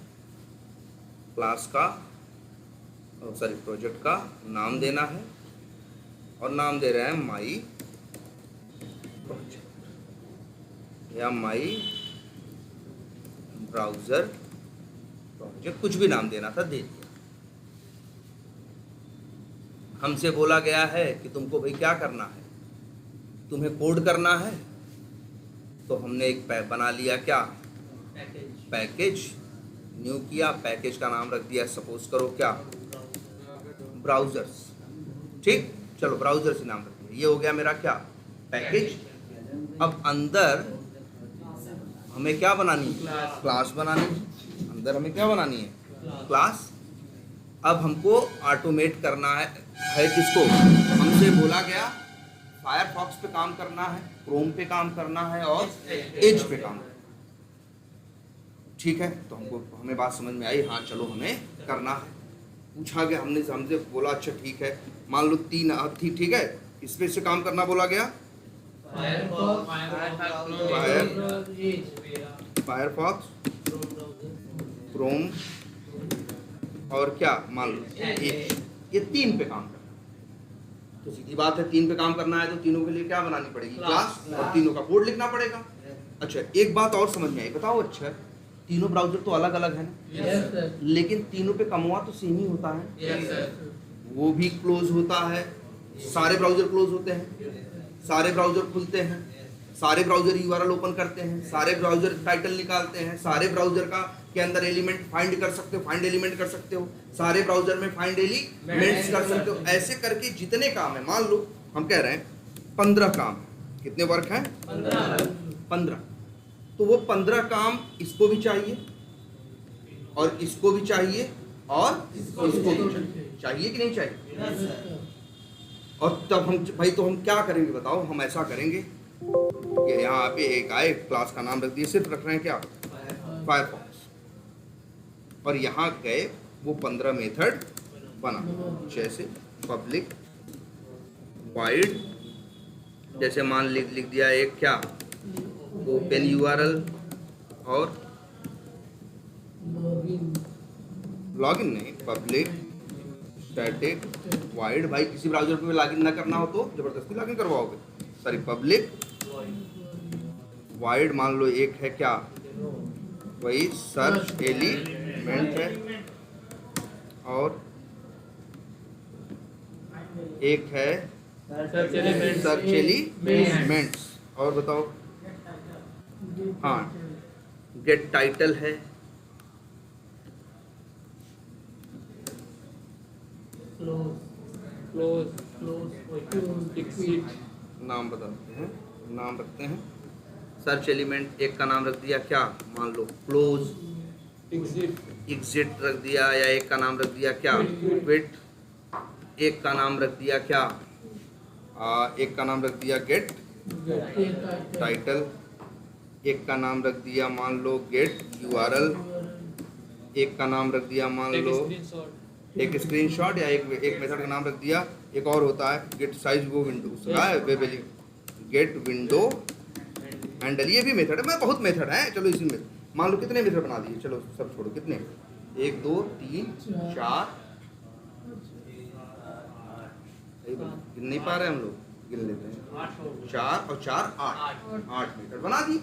क्लास का सॉरी प्रोजेक्ट का नाम देना है और नाम दे रहे हैं माई प्रोजेक्ट या माई ब्राउज़र प्रोजेक्ट, कुछ भी नाम देना था, दे दिया। हमसे बोला गया है कि तुमको भाई क्या करना है, तुम्हें कोड करना है, तो हमने एक बना लिया क्या, पैकेज, न्यू किया, पैकेज का नाम रख दिया सपोज करो क्या, ब्राउजर्स। ठीक, चलो ब्राउजर से नाम रख दिया, ये हो गया मेरा क्या, पैकेज। अब अंदर हमें क्या बनानी है, क्लास बनानी है। अंदर हमें क्या बनानी है, क्लास। अब हमको ऑटोमेट करना है किसको, हमसे बोला गया फायरफॉक्स पे काम करना है, क्रोम पे काम करना है और एज पे काम करना है। ठीक है, तो हमें बात समझ में आई, हाँ चलो हमें करना है। पूछा गया, हमसे बोला अच्छा ठीक है, मान लो 3 ठीक है, इस पे से काम करना बोला गया, फायरफॉक्स, क्रोम और क्या मान लो एज, ये 3 पे काम करना। तो सीधी बात है, 3 पे काम करना है तो तीनों के लिए क्या बनानी पड़ेगी, क्लास, और तीनों का कोड लिखना पड़ेगा। अच्छा, एक बात और समझ में आई, बताओ अच्छा तीनों ब्राउजर तो अलग अलग है ना,
यस सर।
लेकिन तीनों पे कमवा तो सेम ही होता है,
यस सर।
वो भी क्लोज होता है, सारे ब्राउजर क्लोज होते हैं, सारे ब्राउजर खुलते हैं, सारे ब्राउजर यूआरएल ओपन करते हैं, सारे ब्राउजर टाइटल निकालते हैं, सारे ब्राउजर का के अंदर एलिमेंट फाइंड कर सकते हो, फाइंड एलिमेंट कर सकते हो, सारे ब्राउजर में फाइंड एलिमेंट्स कर सकते हो। ऐसे करके जितने काम है, मान लो हम कह रहे हैं 15 काम है, कितने वर्क हैं, 15। तो वो 15 काम इसको भी चाहिए और इसको भी चाहिए और इसको भी चाहिए कि नहीं चाहिए। और तब हम भाई तो हम क्या करेंगे बताओ, हम ऐसा करेंगे कि यहाँ पे एक आए, क्लास का नाम रख दिए, सिर्फ रख रहे हैं क्या, फायरफॉक्स, और यहाँ गए वो 15 मेथड बना, जैसे पब्लिक वाइड, जैसे मान लिख दिया एक क्या, ओपन यूआरएल और लॉगिन नहीं, पब्लिक स्टैटिक वाइड। भाई किसी ब्राउजर पे लॉगिन ना करना हो तो जबरदस्ती लॉगिन करवाओगे, सॉरी पब्लिक वाइड, मान लो एक है क्या, वही सर्च एलिमेंट है, और एक है सर्च एलिमेंट्स, और बताओ, हाँ गेट टाइटल है, नाम बताते हैं, नाम रखते हैं, सर्च एलिमेंट एक का नाम रख दिया क्या, मान लो क्लोज, एग्जिट रख दिया, या एक का नाम रख दिया क्या, क्विट, एक का नाम रख दिया क्या, एक का नाम रख दिया गेट टाइटल, एक का नाम रख दिया मान लो गेट यूआरएल, एक का नाम रख दिया मान लो एक स्क्रीनशॉट, या एक मेथड का नाम रख दिया, एक और होता है गेट साइज वो विंडो का है, गेट विंडो हैंडल, ये भी मेथड है। मैं बहुत मेथड है, चलो इसी में मान लो कितने मेथड बना दिए, चलो सब छोड़ो, कितने, 1 2 3 4, गिन नहीं पा रहे हम लोग, गिन लेते हैं, 4 और 4 8 मेथड बना दी,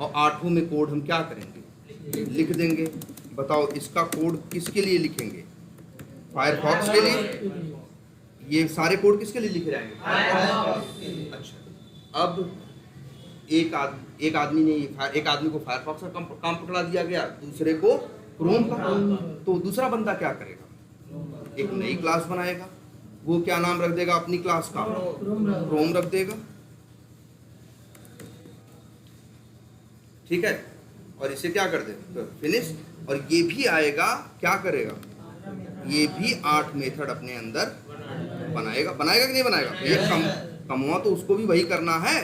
और 8 में कोड हम क्या करेंगे, लिख देंगे। बताओ इसका कोड किसके लिए लिखेंगे, फायरफॉक्स के लिए, ये सारे कोड किसके लिए लिखे जाएंगे। अच्छा, अब एक आदमी को फायरफॉक्स का काम पकड़ा दिया गया, दूसरे को क्रोम का। तो दूसरा बंदा क्या करेगा, एक नई क्लास बनाएगा, वो क्या नाम रख देगा अपनी क्लास का, क्रोम रख देगा, ठीक है, और इसे क्या कर देगा फिनिश। और ये भी आएगा, क्या करेगा, ये भी 8 मेथड अपने अंदर बनाएगा। बनाएगा कि नहीं बनाएगा, ये कमवा तो उसको भी वही करना है।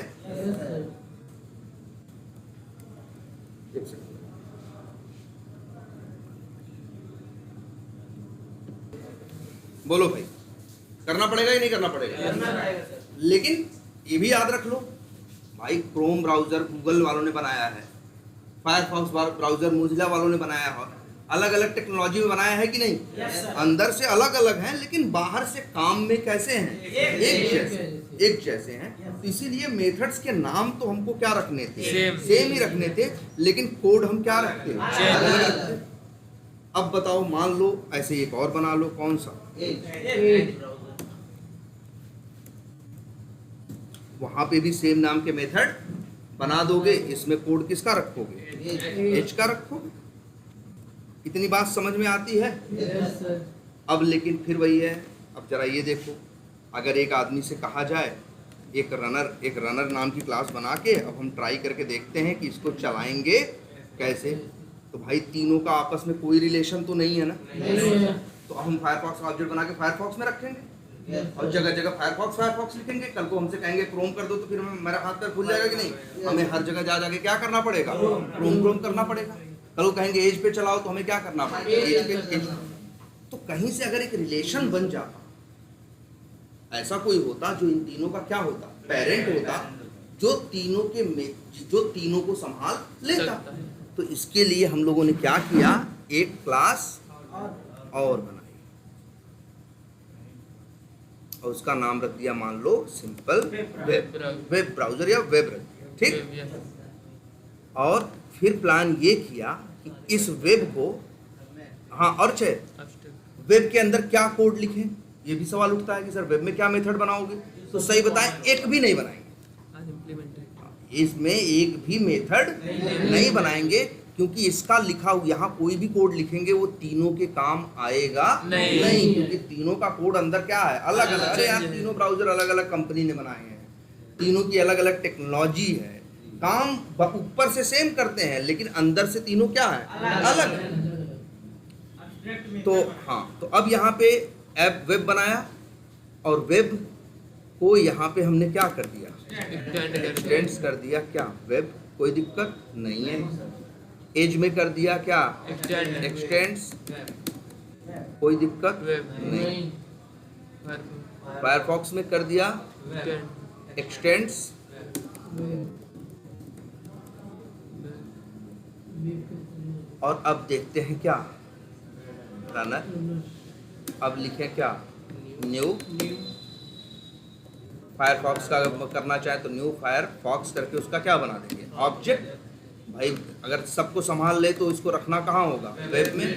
बोलो भाई, करना पड़ेगा या नहीं करना पड़ेगा? लेकिन ये भी याद रख लो भाई, क्रोम ब्राउजर गूगल वालों ने बनाया है, फायरफॉक्स ब्राउजर मोजिला वालों ने बनाया है, अलग अलग टेक्नोलॉजी में बनाया है कि नहीं? अंदर से अलग अलग हैं, लेकिन बाहर से काम में कैसे हैं? एक जैसे हैं। तो इसीलिए मेथड्स के नाम तो हमको क्या रखने थे, सेम ही रखने थे, लेकिन कोड हम क्या रखते हैं, अलग रखते। अब बताओ, मान लो ऐसे एक और बना लो, कौन सा, वहां पे भी सेम नाम के मेथड बना दोगे, इसमें कोड किसका रखोगे, एच का रखोगे। इतनी बात समझ में आती है? अब लेकिन फिर वही है, अब जरा ये देखो, अगर एक आदमी से कहा जाए एक रनर नाम की क्लास बना के अब हम ट्राई करके देखते हैं कि इसको चलाएंगे कैसे, तो भाई तीनों का आपस में कोई रिलेशन तो नहीं है ना, तो हम फायरफॉक्स ऑब्जेक्ट बना के फायरफॉक्स में रखेंगे और जगह जगह फायरफॉक्स लिखेंगे। कल को हमसे कहेंगे क्रोम कर दो, तो फिर मेरा हाथ पैर खुल जाएगा कि नहीं? हमें हर जगह जा जाके क्या करना पड़ेगा, क्रोम करना पड़ेगा। कल को कहेंगे एज पे चलाओ, तो हमें क्या करना पड़ेगा, एज पे। तो कहीं से अगर एक रिलेशन बन जाता, ऐसा कोई होता जो इन तीनों का क्या होता, पेरेंट होता, जो तीनों को संभाल लेता। तो इसके लिए हम लोगों ने क्या किया, एक क्लास और बनाई और उसका नाम रख दिया, मान लो सिंपल वेब ब्राउजर या वेब, ठीक। और फिर प्लान ये किया कि इस वेब को, हाँ, और वेब के अंदर क्या कोड लिखें, ये भी सवाल उठता है कि सर वेब में क्या मेथड बनाओगे, तो सही बताएं, एक भी नहीं बनाएंगे, इसमें एक भी मेथड नहीं बनाएंगे, क्योंकि इसका लिखा हुआ यहाँ कोई भी कोड लिखेंगे वो तीनों के काम आएगा नहीं, क्योंकि तीनों का कोड अंदर क्या है, अलग अलग। अरे यार, तीनों ब्राउजर अलग अलग कंपनी ने बनाए हैं, तीनों की अलग अलग टेक्नोलॉजी है, काम ऊपर से सेम करते हैं, लेकिन अंदर से तीनों क्या है, अलग। तो हाँ, तो अब यहाँ पे ऐप वेब बनाया और वेब को यहाँ पे हमने क्या कर दिया, एक्सटेंड्स कर दिया, क्या वेब, कोई दिक्कत नहीं है। एज में कर दिया क्या, एक्सटेंड्स, कोई दिक्कत नहीं। फायरफॉक्स में कर दिया एक्सटेंड्स, और अब देखते हैं क्या, रनर। अब लिखे क्या, न्यू फायरफॉक्स का करना चाहे तो न्यू फायरफॉक्स करके उसका क्या बना देंगे, ऑब्जेक्ट। भाई अगर सबको संभाल ले तो इसको रखना कहाँ होगा, वेब में,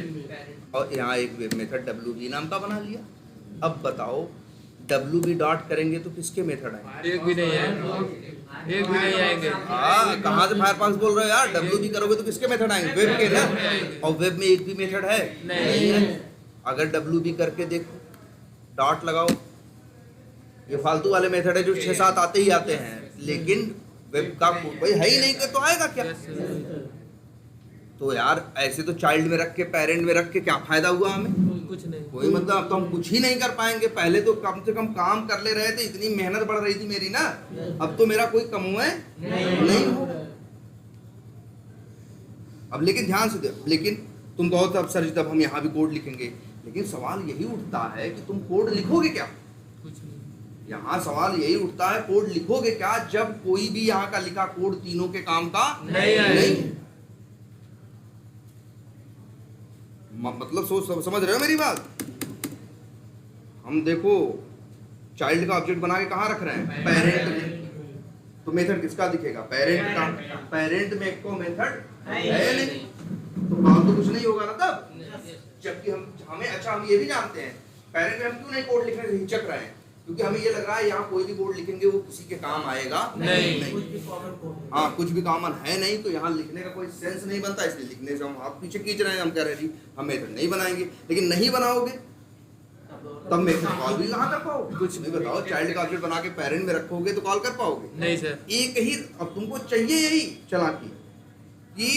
और यहाँ एक वेब मेथड WB नाम का बना लिया। अब बताओ WB डॉट करेंगे तो किसके मेथड आएंगे,
एक भी नहीं आएंगे।
हाँ, कहाँ से फायरफॉक्स बोल रहे हो यार, WB करोगे तो किसके मेथड आएंगे, वेब के ना, और वेब में एक भी मेथड है नहीं है। अगर WB करके देखो, डॉट लगाओ, ये फालतू वाले मेथड है जो 6-7 आते ही आते हैं, लेकिन वेब का कोई है ही नहीं, तो आएगा क्या। तो यार ऐसे तो चाइल्ड में रख के, पेरेंट में रख के क्या फायदा हुआ हमें,
कुछ नहीं,
कोई मतलब। अब तो हम कुछ ही नहीं कर पाएंगे, पहले तो कम से कम काम कर ले रहे थे, इतनी मेहनत बढ़ रही थी मेरी ना, अब तो मेरा कोई कमुए नहीं हो। अब लेकिन ध्यान से देखो, लेकिन तुम कहो तो अब सर जब हम यहाँ भी कोड लिखेंगे, लेकिन सवाल यही उठता है कि तुम कोड लिखोगे क्या,
कुछ नहीं।
यहाँ सवाल यही उठता है, कोड लिखोगे क्या, जब कोई भी यहाँ का लिखा कोड तीनों के काम का नहीं। मतलब सोच समझ रहे हो मेरी बात। हम देखो चाइल्ड का ऑब्जेक्ट बना के कहाँ रख रहे हैं, पेरेंट में, तो मेथड किसका दिखेगा, पेरेंट का। पेरेंट में को मेथड है नहीं, तो काम तो कुछ नहीं होगा ना तब। जबकि हम ये भी जानते हैं, पेरेंट में हम क्यों नहीं कोड लिखने से हिचक रहे हैं, क्योंकि हमें ये लग रहा है यहाँ कोई भी कोड लिखेंगे वो किसी के काम आएगा
नहीं।
कुछ भी कॉमन कोड
हाँ, कुछ भी कॉमन है नहीं, तो यहाँ लिखने का कोई सेंस नहीं बनता, इसलिए लिखने से हम हाथ पीछे खींच रहे हैं। हम कह रहे हैं जी हम मेथड नहीं बनाएंगे, लेकिन नहीं बनाओगे तब मेथड कॉल भी कहाँ कर पाओगे? कुछ भी बताओ, चाइल्ड का ऑब्जेक्ट बना के पेरेंट में रखोगे तो कॉल कर पाओगे?
नहीं सर।
एक ही, अब तुमको चाहिए यही चालाकी कि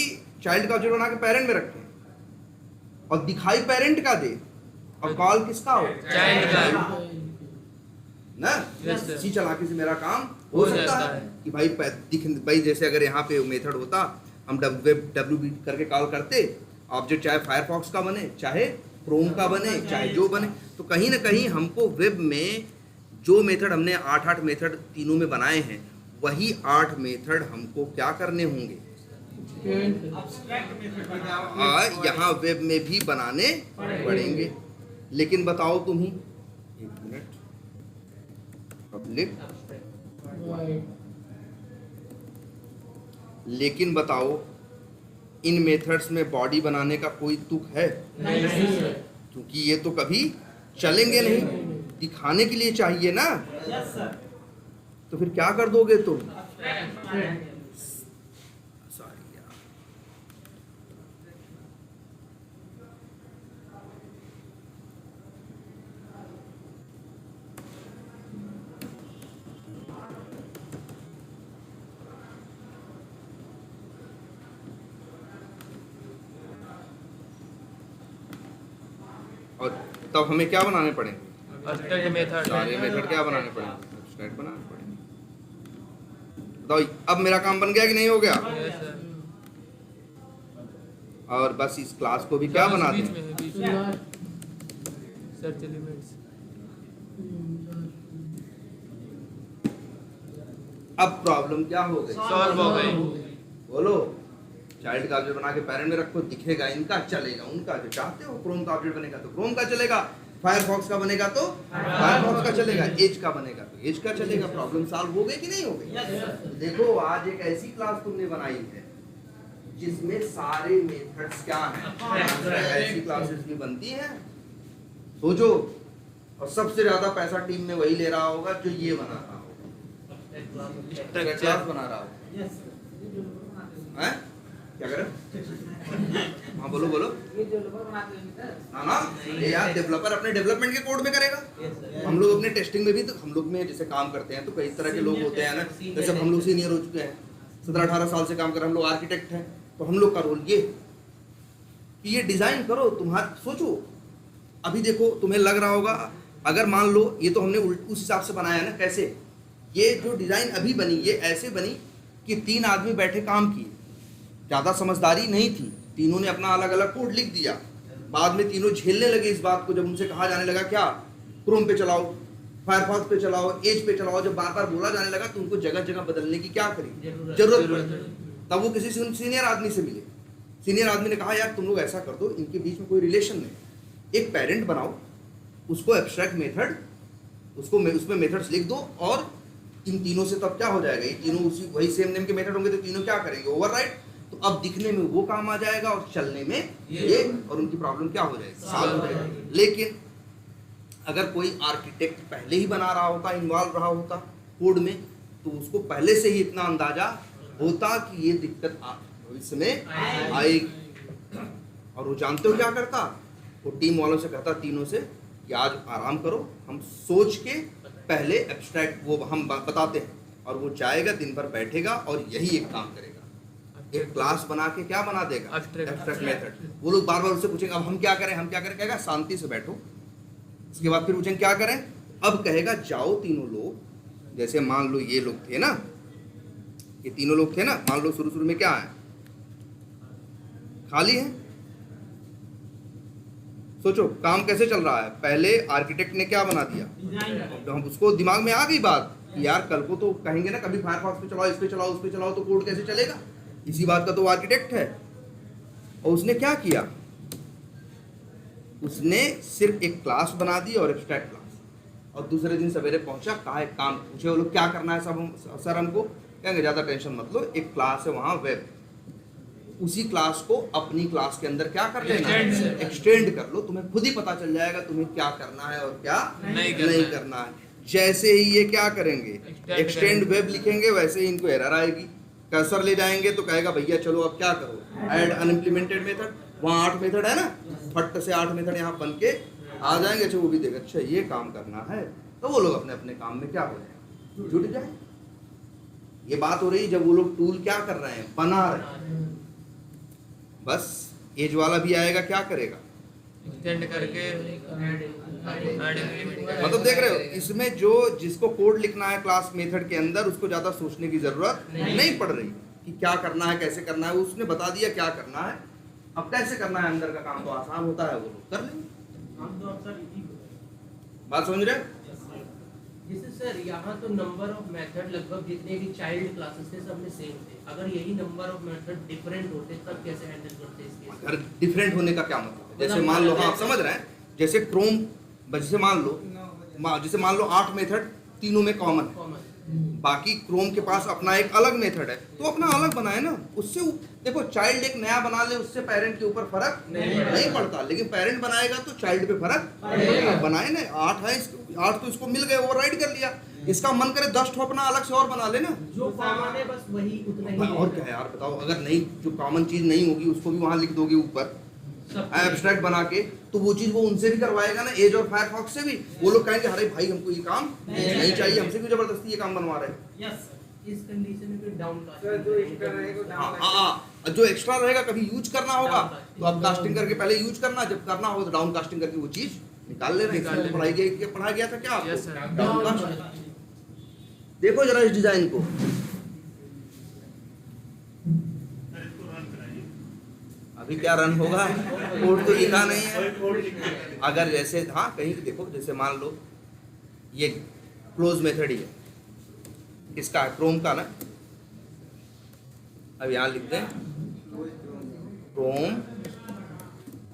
चाइल्ड का ऑब्जेक्ट बना के पेरेंट में रखें और दिखाई पेरेंट का दे, और कॉल किसका हो?
चाइल्ड का।
ना
Yes, sir.
इसी चालाकी से मेरा काम हो
हो
सकता
जाता
है
है।
कि भाई जैसे अगर यहाँ पे मेथड होता, हम वेब WB करके कॉल करते, ऑब्जेक्ट चाहे फायरफॉक्स का बने, चाहे क्रोम का बने, चाहे जो बने, तो कहीं ना कहीं हमको वेब में जो मेथड हमने 8 मेथड तीनों में बनाए हैं, वही 8 मेथड हमको क्या करने होंगे?
abstract method बनाओ।
यहाँ वेब में भी बनाने पड़ेंगे। लेकिन बताओ तुम ही, एक मिनट, पब्लिक, लेकिन बताओ इन मेथड्स में बॉडी बनाने का कोई तुक है? क्योंकि ये तो कभी चलेंगे नहीं, दिखाने के लिए चाहिए ना,
यस सर।
तो फिर क्या कर दोगे तुम? सॉरी यार, और तब हमें क्या बनाने पड़ेंगे?
Abstract method.
सारे मेथड क्या बनाने पड़ेंगे? एब्स्ट्रैक्ट बनाने पड़ेंगे। बताओ अब मेरा काम बन गया कि नहीं हो गया?
Yes sir.
और बस इस क्लास को भी क्या बना
बीच
दें?
में है, बीच में। Search elements.
अब प्रॉब्लम क्या हो गई?
सॉल्व हो गई।
बोलो, चाइल्ड का ऑब्जेक्ट बना के पेरेंट में रखो, दिखेगा इनका, चलेगा उनका। जो चाहते हो क्रोम का ऑब्जेक्ट बनेगा तो क्रोम का चलेगा, फायरफॉक्स का बनेगा तो फायरफॉक्स का चलेगा, एज का बनेगा तो एज का चलेगा। प्रॉब्लम सॉल्व हो गई कि नहीं हो गई? देखो आज एक ऐसी क्लास तुमने बनाई है जिसमें सारे मेथड्स क्या हैं? ऐसी क्लासेस भी बनती हैं, सोचो। और सबसे ज्यादा पैसा टीम में वही ले रहा होगा जो ये बना रहा होगा, क्लास बना रहा होगा।
यस
हैं? क्या करें? हाँ बोलो बोलो।
ये डेवलपर बनाते हैं सर।
हाँ ना, ये यार डेवलपर अपने डेवलपमेंट के कोड में करेगा। हम लोग अपने टेस्टिंग में भी, तो हम लोग में जैसे काम करते हैं तो कई तरह के लोग होते हैं ना, जैसे हम लोग सीनियर हो चुके हैं, 17-18 साल से काम कर रहे हैं, हम लोग आर्किटेक्ट हैं, तो हम लोग का रोल ये कि ये डिजाइन करो। तुम्हारा सोचो, अभी देखो तुम्हें लग रहा होगा, अगर मान लो ये तो हमने उस हिसाब से बनाया ना, कैसे ये जो डिजाइन अभी बनी ये ऐसे बनी कि 3 आदमी बैठे काम किए, ज़्यादा समझदारी नहीं थी, तीनों ने अपना अलग अलग कोड लिख दिया। बाद में तीनों झेलने लगे इस बात को, जब उनसे कहा जाने लगा क्या क्रोम पे चलाओ, फायरफॉक्स पे चलाओ, एज पे चलाओ, जब बार बार बोला जाने लगा तो उनको जगह जगह बदलने की क्या करी जरूरत पड़ी। तब वो किसी सीनियर आदमी से मिले, सीनियर आदमी ने कहा यार तुम लोग ऐसा कर दो, इनके बीच में कोई रिलेशन नहीं, एक पेरेंट बनाओ, उसको एब्स्ट्रैक्ट मेथड, उसको उसमें मेथड्स लिख दो, और इन तीनों से तब क्या हो जाएगा, ये तीनों उसी वही सेम नेम के मेथड होंगे, तो तीनों क्या करेंगे, ओवरराइट। तो अब दिखने में वो काम आ जाएगा और चलने में ये, और उनकी प्रॉब्लम क्या हो जाएगी, सॉल्व हो जाएगी। लेकिन अगर कोई आर्किटेक्ट पहले ही बना रहा होता, इन्वॉल्व रहा होता कोड में, तो उसको पहले से ही इतना अंदाजा होता कि ये दिक्कत भविष्य में आएगी। और वो जानते हो क्या करता, वो टीम वालों से कहता तीनों से कि आज आराम करो, हम सोच के पहले एब्स्ट्रैक्ट वो हम बताते हैं, और वो जाएगा दिन भर बैठेगा और यही एक काम करेगा, एक क्लास बना के क्या बना देगा, एब्स्ट्रैक्ट मेथड। वो लोग बार बार उससे पूछेंगे अब हम क्या करें, हम क्या करें, कहेगा शांति से बैठो। इसके बाद फिर पूछेंगे क्या करें, अब कहेगा जाओ तीनों लोग, जैसे मान लो ये लोग थे ना, ये तीनों लोग थे ना, मान लो शुरू में क्या है, खाली है। सोचो काम कैसे चल रहा है, पहले आर्किटेक्ट ने क्या बना दिया, तो हम उसको दिमाग में आ गई बात कि यार कल को तो कहेंगे ना कभी फायरफॉक्स पे चलाओ, इस पे चलाओ, उस पे चलाओ, तो कोड कैसे चलेगा, इसी बात का तो आर्किटेक्ट है। और उसने क्या किया, उसने सिर्फ एक क्लास बना दी और एब्स्ट्रैक्ट क्लास, और दूसरे दिन सवेरे पहुंचा, कहा एक काम पूछे वो लोग क्या करना है सब सर हमको, कहेंगे ज़्यादा टेंशन मत लो, एक क्लास है वहाँ वेब, उसी क्लास को अपनी क्लास के अंदर क्या कर लेना, एक्सटेंड कर लो, तुम्हें खुद ही पता चल जाएगा तुम्हें क्या करना है और क्या नहीं करना है। जैसे ही ये क्या करेंगे,
Extend
एक्सटेंड
करेंगे।
वेब लिखेंगे, वैसे ही इनको एरर आएगी। कर्सर ले जाएंगे तो कहेगा भैया चलो अब क्या करो, ऐड अनइम्प्लीमेंटेड मेथड। वहाँ 8 मेथड है ना, फट से 8 मेथड यहाँ बन के आ जाएंगे। अच्छा वो भी देगा, अच्छा ये काम करना है, तो वो लोग अपने अपने काम में क्या हो जाए, जुट जाए। ये बात हो रही जब वो लोग टूल क्या कर रहे हैं, बना रहे हैं। बस एज वाला भी आएगा, क्या करेगा,
एक्सटेंड करके
मतलब देख रहे हो इसमें जो जिसको कोड लिखना है क्लास मेथड के अंदर, उसको ज्यादा सोचने की जरूरत नहीं पड़ रही कि क्या करना है, कैसे करना है। उसने बता दिया क्या करना है, अब कैसे करना है अंदर का काम तो आसान होता है, वो लोग कर लेंगे।
हम तो अक्सर इजी होते हैं।
बात समझ रहे हो?
जैसे सर यहाँ तो नंबर ऑफ मेथड लगभग जितने भी चाइल्ड क्लासेस थे सब में सेम थे, अगर यही नंबर ऑफ मेथड डिफरेंट होते तब कैसे हैंडल करते इस केस में?
अगर डिफरेंट होने का क्या मतलब है, जैसे मान लो, हाँ आप समझ रहे हैं, जैसे क्रोम, जैसे मान लो 8 मेथड तीनों में कॉमन है,
कॉमन
बाकी क्रोम के पास अपना एक अलग मेथड है, तो अपना अलग बनाए ना। उससे देखो चाइल्ड एक नया बना ले, उससे पेरेंट के ऊपर फर्क नहीं पड़ता, लेकिन पेरेंट बनाएगा तो चाइल्ड पे फर्क बनाए ना। 8 है, 8 तो इसको मिल गए, ओवरराइड कर लिया। इसका मन करे 10 ठो अपना अलग से और बना लेना,
जो कॉमन है बस वही उतना ही
और क्या है यार बताओ। अगर नहीं, जो कॉमन चीज नहीं होगी उसको भी वहां लिख दोगे ऊपर एब्स्ट्रैक्ट बना के, तो वो चीज वो उनसे भी करवाएगा ना, एज और फायरफॉक्स से भी। वो लोग कहेंगे अरे भाई हमको ये काम नहीं चाहिए, हमसे क्यों जबरदस्ती ये काम बनवा रहे हैं।
यस
इस कंडीशन में फिर डाउन
सर, जो एक्स्ट्रा रहेगा वो
हाँ
डाउन
हाँ, जो एक्स्ट्रा रहेगा कभी यूज करना होगा तो अब कास्टिंग करके पहले यूज करना, जब करना होगा तो डाउन कास्टिंग करके वो चीज निकाल लेना।
निकाल
इसमें
लेना।
पढ़ाया गया था क्या
Yes, sir.
आपको, डाउन कास्टिंग। देखो जरा इस डिजाइन को,
सर इसको रन कराइए।
अभी क्या रन होगा, कोड तो लिखा नहीं है।
कोई कोड लिखना है।
अगर जैसे हाँ कहीं देखो, जैसे मान लो ये क्लोज मेथड ही है, किसका है, क्रोम का ना। अब यहाँ लिखते हैं क्रोम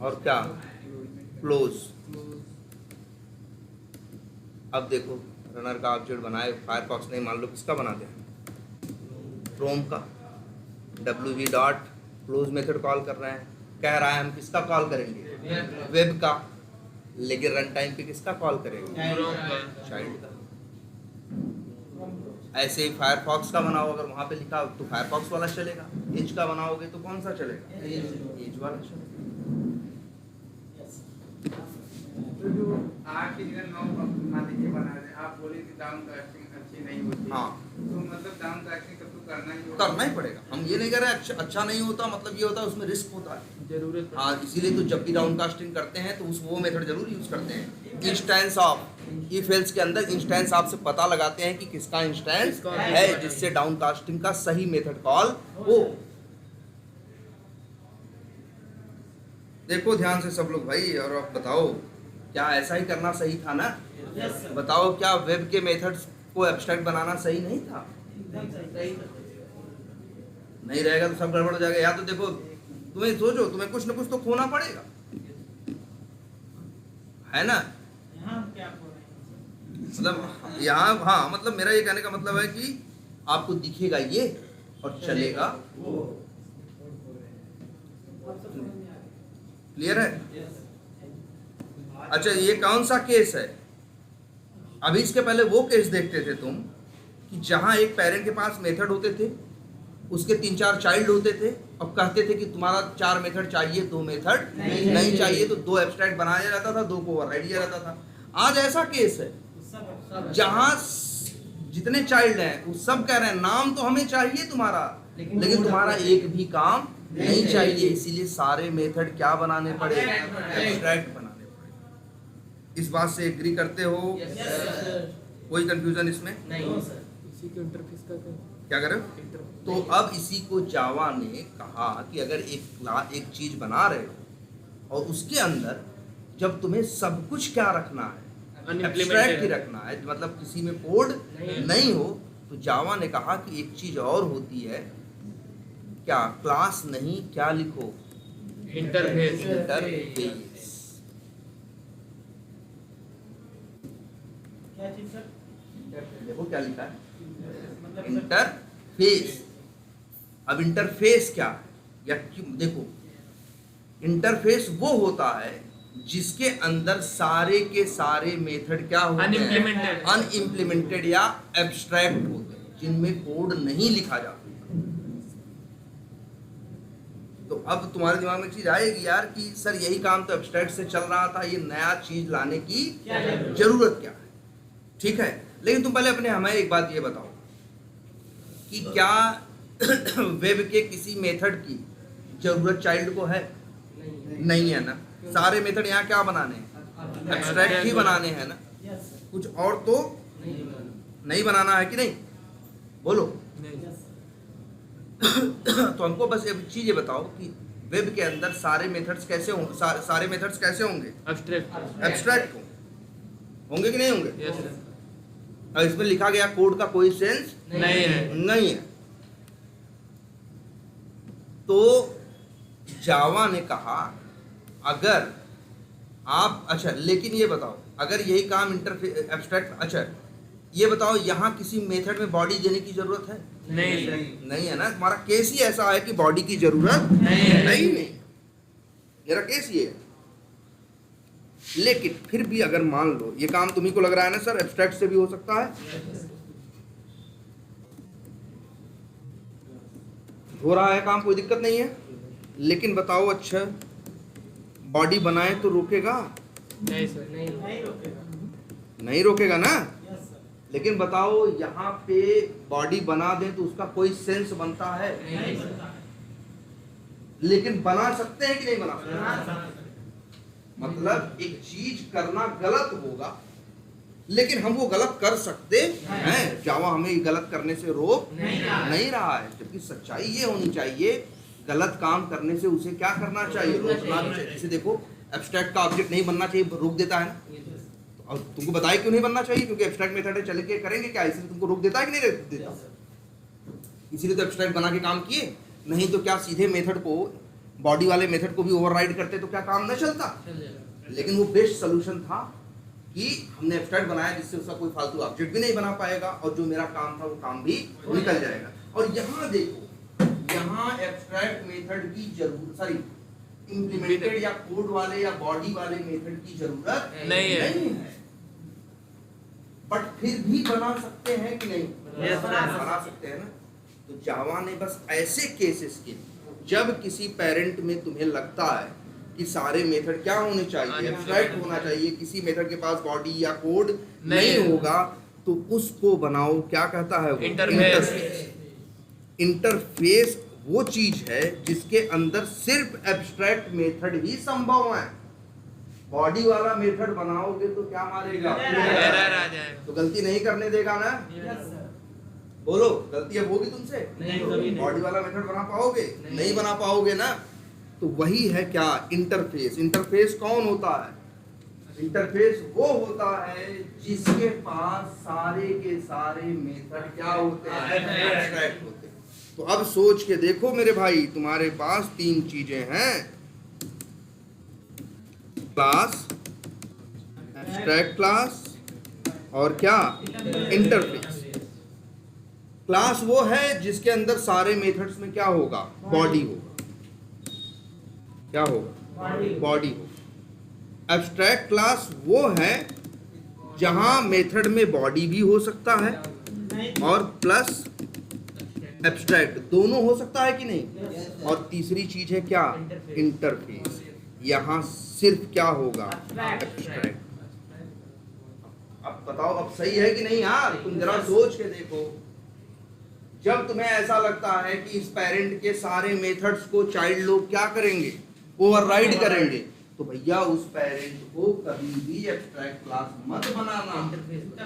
और क्या, क्लोज। अब देखो रनर का ऑब्जेक्ट बनाए, फायरफॉक्स नहीं, मान लो किसका बनाते हैं, क्रोम का। wv dot close method call कर रहे हैं, कह रहा है हम किसका कॉल करेंगे, वेब का, लेकिन रन टाइम पे किसका कॉल करेंगे, चाइल्ड का। ऐसे ही फायरफॉक्स का बनाओ, अगर वहाँ पे लिखा हो तो फायरफॉक्स वाला चलेगा, एज का बनाओगे तो कौन सा चलेगा, एज वाला चलेगा।
तो जो 8 की जगह 9 मान लीजिए बना रहे, आप बोले कि डाउन कास्टिंग अच्छी नहीं होती,
हाँ।
तो मतलब डाउन कास्टिंग तब तो करना ही होगा।
करना ही पड़ेगा, हम ये नहीं कह रहे अच्छा नहीं होता, मतलब ये होता है उसमें रिस्क होता है।
जरूरत
हाँ, इसीलिए तो जब भी डाउन कास्टिंग करते हैं तो उस वो मेथड जरूर यूज करते हैं। इंस्टेंस ऑफ, इफ एल्स के अंदर इंस्टेंस ऑफ से पता लगाते हैं कि किसका इंस्टेंस
किसका
है,
है।
जिससे डाउन कास्टिंग का सही मेथड कॉल हो। देखो ध्यान से सब लोग भाई, और अब बताओ क्या ऐसा ही करना सही था ना?
यस सर,
बताओ क्या वेब के मेथड्स को एब्स्ट्रैक्ट बनाना सही नहीं था?
एकदम सही।
नहीं रहेगा तो सब गड़बड़ हो जाएगा। या तो देखो, तुम्हें सोचो, तुम्हें कुछ ना कुछ तो खोना पड़ेगा, है ना?
यहाँ हम क्या बोल रहे हैं
मतलब यहाँ, हाँ मतलब मेरा ये कहने का मतलब है कि आपको दिखेगा ये और चलेगा वो।
अब सब समझ में आ गया।
क्लियर है?
यस
अच्छा ये कौन सा केस है? अभी इसके पहले वो केस देखते थे तुम कि जहाँ एक पेरेंट के पास मेथड होते थे, उसके 3-4 चाइल्ड होते थे, अब कहते थे कि तुम्हारा 4 मेथड चाहिए, 2 मेथड नहीं चाहिए, तो 2 एब्स्ट्रैक्ट बनाया जाता था, 2 को ओवरराइड किया जाता था। आज ऐसा केस है
सब
जहाँ जितने चाइल्ड हैं वो सब कह रहे हैं नाम तो हमें चाहिए तुम्हारा, लेकिन तुम्हारा एक भी काम नहीं चाहिए, इसीलिए सारे मेथड क्या बनाने पड़े, एब्स्ट्रैक्ट बनाने पड़े। इस बात से एग्री करते हो? कोई कंफ्यूजन इसमें?
नहीं सर,
इसी के इंटरफेस का
क्या करें? तो अब इसी को जावा ने कहा कि अगर एक चीज बना रहे हो और उसके अंदर जब तुम्हें सब कुछ क्या रखना है, एब्स्ट्रैक्ट ही रखना है, मतलब किसी में कोड नहीं हो, तो जावा ने कहा कि एक चीज और होती है, क्या, क्लास नहीं, क्या लिखो,
इंटरफेस।
इंटरफेस।
क्या चीज सर,
देखो क्या लिखा है,
मतलब
इंटरफेस। अब इंटरफेस क्या है, या क्यों, देखो इंटरफेस वो होता है जिसके अंदर सारे के सारे मेथड क्या होते हैं?
Unimplemented.
अनइम्प्लीमेंटेड या एब्स्ट्रैक्ट होते हैं, जिनमें कोड नहीं लिखा जाता। तो अब तुम्हारे दिमाग में चीज आएगी यार कि सर यही काम तो एब्स्ट्रैक्ट से चल रहा था, ये नया चीज लाने की जरूरत क्या है? ठीक है, लेकिन तुम पहले अपने हमें एक बात ये बताओ कि क्या वेब के किसी मेथड की जरूरत चाइल्ड को है? नहीं है ना। सारे मेथड यहाँ क्या बनाने हैं? एब्स्ट्रैक्ट ही बनाने हैं ना।
यस सर,
कुछ और तो नहीं बनाना है कि नहीं? बोलो।
नहीं।
यस
तो हमको बस एक चीज ये बताओ कि वेब के अंदर सारे मेथड्स कैसे होंगे? सारे मेथड्स कैसे होंगे?
Abstract.
एब्स्ट्रैक्ट होंगे कि नहीं होंगे?
Yes, sir.
और इसमें लिखा गया कोड का कोई सेंस
नहीं है।
नहीं है। तो जावा ने कहा अगर आप, अच्छा लेकिन ये बताओ, अगर यही काम इंटरफेस एब्स्ट्रैक्ट, अच्छा ये बताओ यहाँ किसी मेथड में बॉडी देने की जरूरत है?
नहीं सर।
नहीं है ना। तुम्हारा केस ही ऐसा है कि बॉडी की जरूरत
नहीं है।
नहीं। मेरा केस ये है। लेकिन फिर भी अगर मान लो ये काम तुम्ही को लग रहा है ना सर एब्स्ट्रैक्ट से भी हो सकता है, हो रहा है काम, कोई दिक्कत नहीं है। लेकिन बताओ अच्छा बॉडी बनाए तो रोकेगा?
नहीं सर।
नहीं रोकेगा।
नहीं रोकेगा ना।
यस सर,
लेकिन बताओ यहाँ पे बॉडी बना दे तो उसका कोई सेंस बनता है?
नहीं बनता है।
लेकिन बना सकते हैं कि नहीं बना सकते?
बना सकते हैं।
मतलब एक चीज करना गलत होगा लेकिन हम वो गलत कर सकते हैं। जावा हमें ये गलत करने से रोक नहीं रहा है। जबकि सच्चाई ये होनी चाहिए गलत काम करने से उसे क्या करना चाहिए? रोकना भी चाहिए। जैसे देखो एब्स्ट्रैक्ट का ऑब्जेक्ट नहीं बनना चाहिए, रोक देता है ना। और तुमको बताया क्यों नहीं बनना चाहिए? क्योंकि एब्स्ट्रैक्ट मेथड है, चल के करेंगे क्या, इसलिए तुमको रोक देता है कि नहीं रोक देता? इसीलिए तो एब्स्ट्रैक्ट बना के काम किए। नहीं तो क्या सीधे मेथड को, बॉडी वाले मेथड को भी ओवरराइड करते तो क्या काम न चलता? लेकिन वो बेस्ट सोल्यूशन था कि हमने एब्स्ट्रैक्ट बनाया जिससे उसका कोई फालतू ऑब्जेक्ट भी नहीं बना पाएगा और जो मेरा काम था वो काम भी निकल जाएगा। और यहाँ देखो, यहाँ एब्स्ट्रैक्ट मेथड की जरूरत, सॉरी इम्प्लीमेंटेड या कोड वाले या बॉडी वाले मेथड की जरूरत
नहीं है।
बट फिर भी बना सकते हैं कि नहीं?
Yes, sir.
बना सकते हैं ना। तो जावा ने बस ऐसे केसेस के, जब किसी पेरेंट में तुम्हें लगता है कि सारे मेथड क्या होने चाहिए, एब्स्ट्रैक्ट होना चाहिए, किसी मेथड के पास बॉडी या कोड नहीं होगा, तो उसको बनाओ, क्या कहता है वो?
इंटरफेस।
इंटरफेस वो चीज है जिसके अंदर सिर्फ एब्स्ट्रैक्ट मेथड ही संभव है। बॉडी वाला मेथड बनाओगे तो क्या मारेगा?
एरर आ जाएगा।
तो गलती नहीं करने देगा ना।
यस सर,
बोलो, गलती अब होगी तुमसे?
नहीं, कभी नहीं।
बॉडी वाला मेथड बना पाओगे?
नहीं।
नहीं बना पाओगे ना। तो वही है क्या? इंटरफेस। इंटरफेस कौन होता है? इंटरफेस वो होता है जिसके पास सारे के सारे मेथड क्या होते हैं? एब्स्ट्रैक्ट होते हैं। तो अब सोच के देखो मेरे भाई, तुम्हारे पास तीन चीजें हैं, क्लास, एब्स्ट्रैक्ट क्लास और क्या? इंटरफेस। क्लास वो है जिसके अंदर सारे मेथड्स में क्या होगा? बॉडी होगा। क्या होगा? बॉडी होगा। एब्स्ट्रैक्ट क्लास वो है जहां मेथड में बॉडी भी हो सकता है और प्लस एब्स्ट्रैक्ट दोनों हो सकता है कि नहीं? और तीसरी चीज है क्या? इंटरफेस। यहाँ सिर्फ क्या होगा? एब्स्ट्रैक्ट। अब बताओ अब सही है कि नहीं यार? तुम जरा सोच के देखो। जब तुम्हें ऐसा लगता है कि इस पेरेंट के सारे मेथड्स को चाइल्ड लोग क्या करेंगे? ओवरराइड करेंगे, तो भैया उस पेरेंट को कभी भी एब्स्ट्रैक्ट क्लास मत बनाना।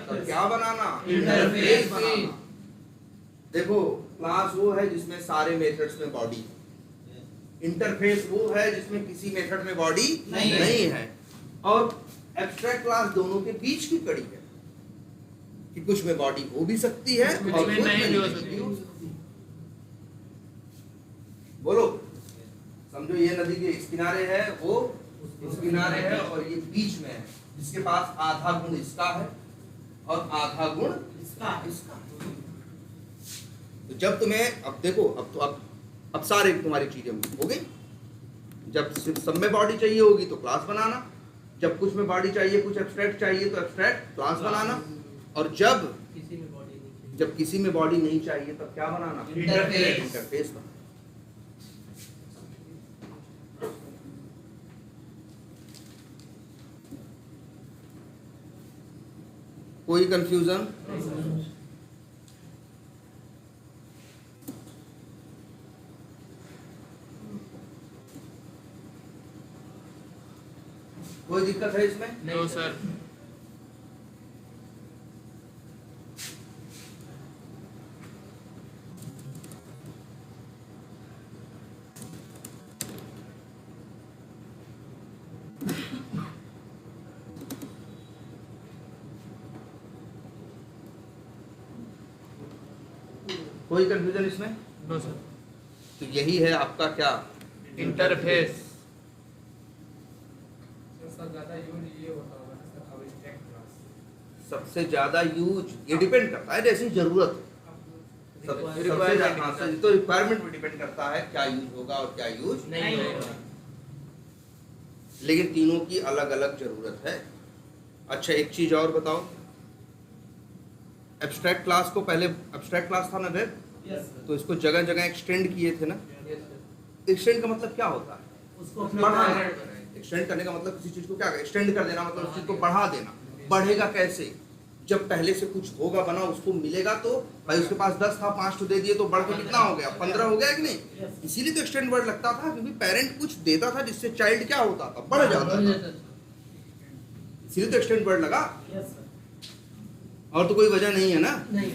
तो क्या बनाना? इंटरफेस बनाना। देखो क्लास वो है जिसमें सारे मेथड्स में बॉडी, इंटरफेस वो है जिसमें किसी मेथड में बॉडी नहीं है, और एब्स्ट्रैक्ट क्लास दोनों के बीच की कड़ी है कि कुछ में बॉडी हो भी सकती है और कुछ में नहीं भी हो सकती। बोलो, समझो ये नदी के इस किनारे है, वो इस किनारे है, और ये बीच में है जिसके पास आधा गुण इसका है और आधा गुण इसका। तो जब तुम्हें, अब देखो, अब सारे तुम्हारी चीजें हो गई। जब सिर्फ सब में बॉडी चाहिए होगी तो क्लास बनाना, जब कुछ में बॉडी चाहिए, कुछ एब्स्ट्रैक्ट चाहिए तो एब्स्ट्रैक्ट क्लास बनाना, और जब
किसी में बॉडी नहीं चाहिए।
जब किसी में बॉडी नहीं चाहिए तब क्या बनाना?
इंटरफेस।
इंटरफेस बनाना। कोई कंफ्यूजन? कोई दिक्कत है इसमें?
No sir.
कोई कंफ्यूजन इसमें?
No sir.
तो यही है आपका क्या?
इंटरफेस।
सबसे ज्यादा यूज ये डिपेंड करता है जैसी जरूरत हो। सबसे ज्यादा हाँ, तो रिक्वायरमेंट पे डिपेंड करता है क्या यूज होगा और क्या यूज
नहीं होगा।
लेकिन तीनों की अलग अलग जरूरत है। अच्छा एक चीज और बताओ, एब्स्ट्रैक्ट क्लास को पहले एब्स्ट्रैक्ट क्लास था ना वेब,
यस सर।
तो इसको जगह जगह एक्सटेंड किए थे ना।
Yes, sir।
एक्सटेंड का मतलब क्या होता है?
उसको अपने
बढ़ाना।
parent बनाए।
एक्सटेंड करने का मतलब किसी चीज को क्या एक्सटेंड कर देना, मतलब उस चीज को बढ़ा देना। बढ़ेगा कैसे? जब पहले से कुछ होगा बना उसको मिलेगा, तो भाई उसके पास 10 था 5 तो दे दिए, तो बढ़ के कितना हो गया? 15 हो गया कि नहीं? इसीलिए तो एक्सटेंड वर्ड लगता था, क्योंकि पेरेंट कुछ देता था जिससे चाइल्ड क्या होता था? बढ़ जाता
बढ़
था।
जाता था।
इसीलिए तो एक्सटेंड वर्ड लगा,
यस सर।
और तो कोई वजह नहीं है ना।
नहीं।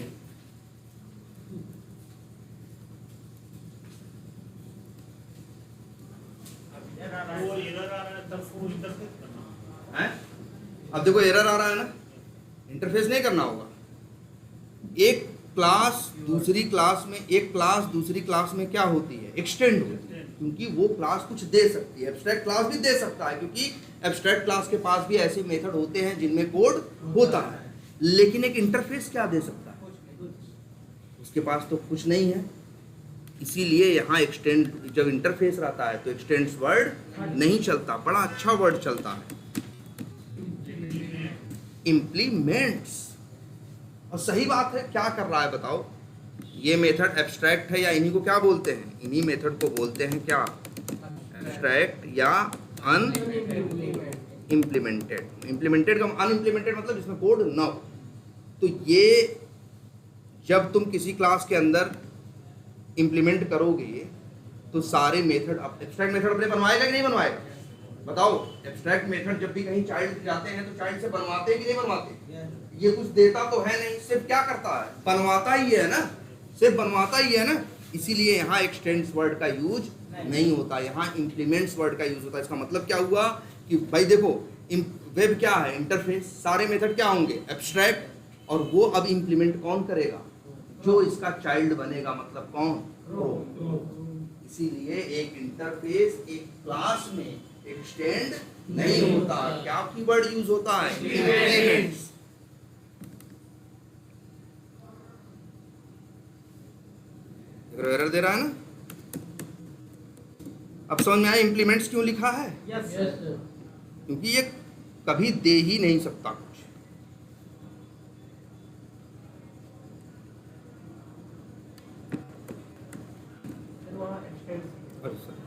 वो एरर आ रहा है तब वो इंटरफेस करना।
है? अब देखो एरर आ रहा है ना, इंटरफेस नहीं करना होगा। एक क्लास दूसरी क्लास में, एक क्लास दूसरी क्लास में क्या होती है? एक्सटेंड होती है, क्योंकि वो क्लास कुछ दे सकती है। एब्स्ट्रैक्ट क्लास भी दे सकता है, क्योंकि एब्स्ट्रैक्ट क्लास के पास भी ऐसे मेथड होते हैं जिनमें कोड होता है। लेकिन एक इंटरफेस क्या दे सकता है? उसके पास तो कुछ नहीं है। इसीलिए यहाँ एक्सटेंड, जब इंटरफेस रहता है तो एक्सटेंड्स वर्ड नहीं चलता, बड़ा अच्छा वर्ड चलता है, इम्प्लीमेंट्स। और सही बात है, क्या कर रहा है बताओ? ये मेथड एब्स्ट्रैक्ट है या इन्हीं को क्या बोलते हैं? इन्हीं मेथड को बोलते हैं क्या? एब्स्ट्रैक्ट या अनइम्प्लीमेंटेड। इम्प्लीमेंटेड का अनइम्प्लीमेंटेड मतलब इसमें कोड ना हो। तो ये जब तुम किसी क्लास के अंदर इम्प्लीमेंट करोगे तो सारे मेथड, अब एब्स्ट्रैक्ट मेथड अपने बनवाएगा कि नहीं बनवाएगा? बताओ, एब्स्ट्रैक्ट मेथड जब भी कहीं चाइल्ड जाते हैं तो चाइल्ड से बनवाते हैं कि नहीं बनवाते? ये कुछ देता तो है नहीं, सिर्फ क्या करता है? बनवाता ही है ना, सिर्फ बनवाता ही है ना। इसीलिए यहाँ एक्सटेंड्स वर्ड का यूज नहीं होता, यहाँ इम्प्लीमेंट्स वर्ड का यूज होता है। इसका मतलब क्या हुआ कि भाई देखो, वेब क्या है? इंटरफेस। सारे मेथड क्या होंगे? एब्स्ट्रैक्ट। और वो अब इम्प्लीमेंट कौन करेगा? जो इसका चाइल्ड बनेगा, मतलब कौन? इसीलिए एक इंटरफेस एक क्लास में एक्सटेंड नहीं होता। क्या कीवर्ड यूज होता है? इम्प्लीमेंट्स। एरर दे रहा है ना। अब समझ में आया इम्प्लीमेंट्स क्यों लिखा है?
Yes
Yes,
sir.
sir।
क्योंकि ये कभी दे ही नहीं सकता कुछ।
फिर वहाँ extend
अरे सर,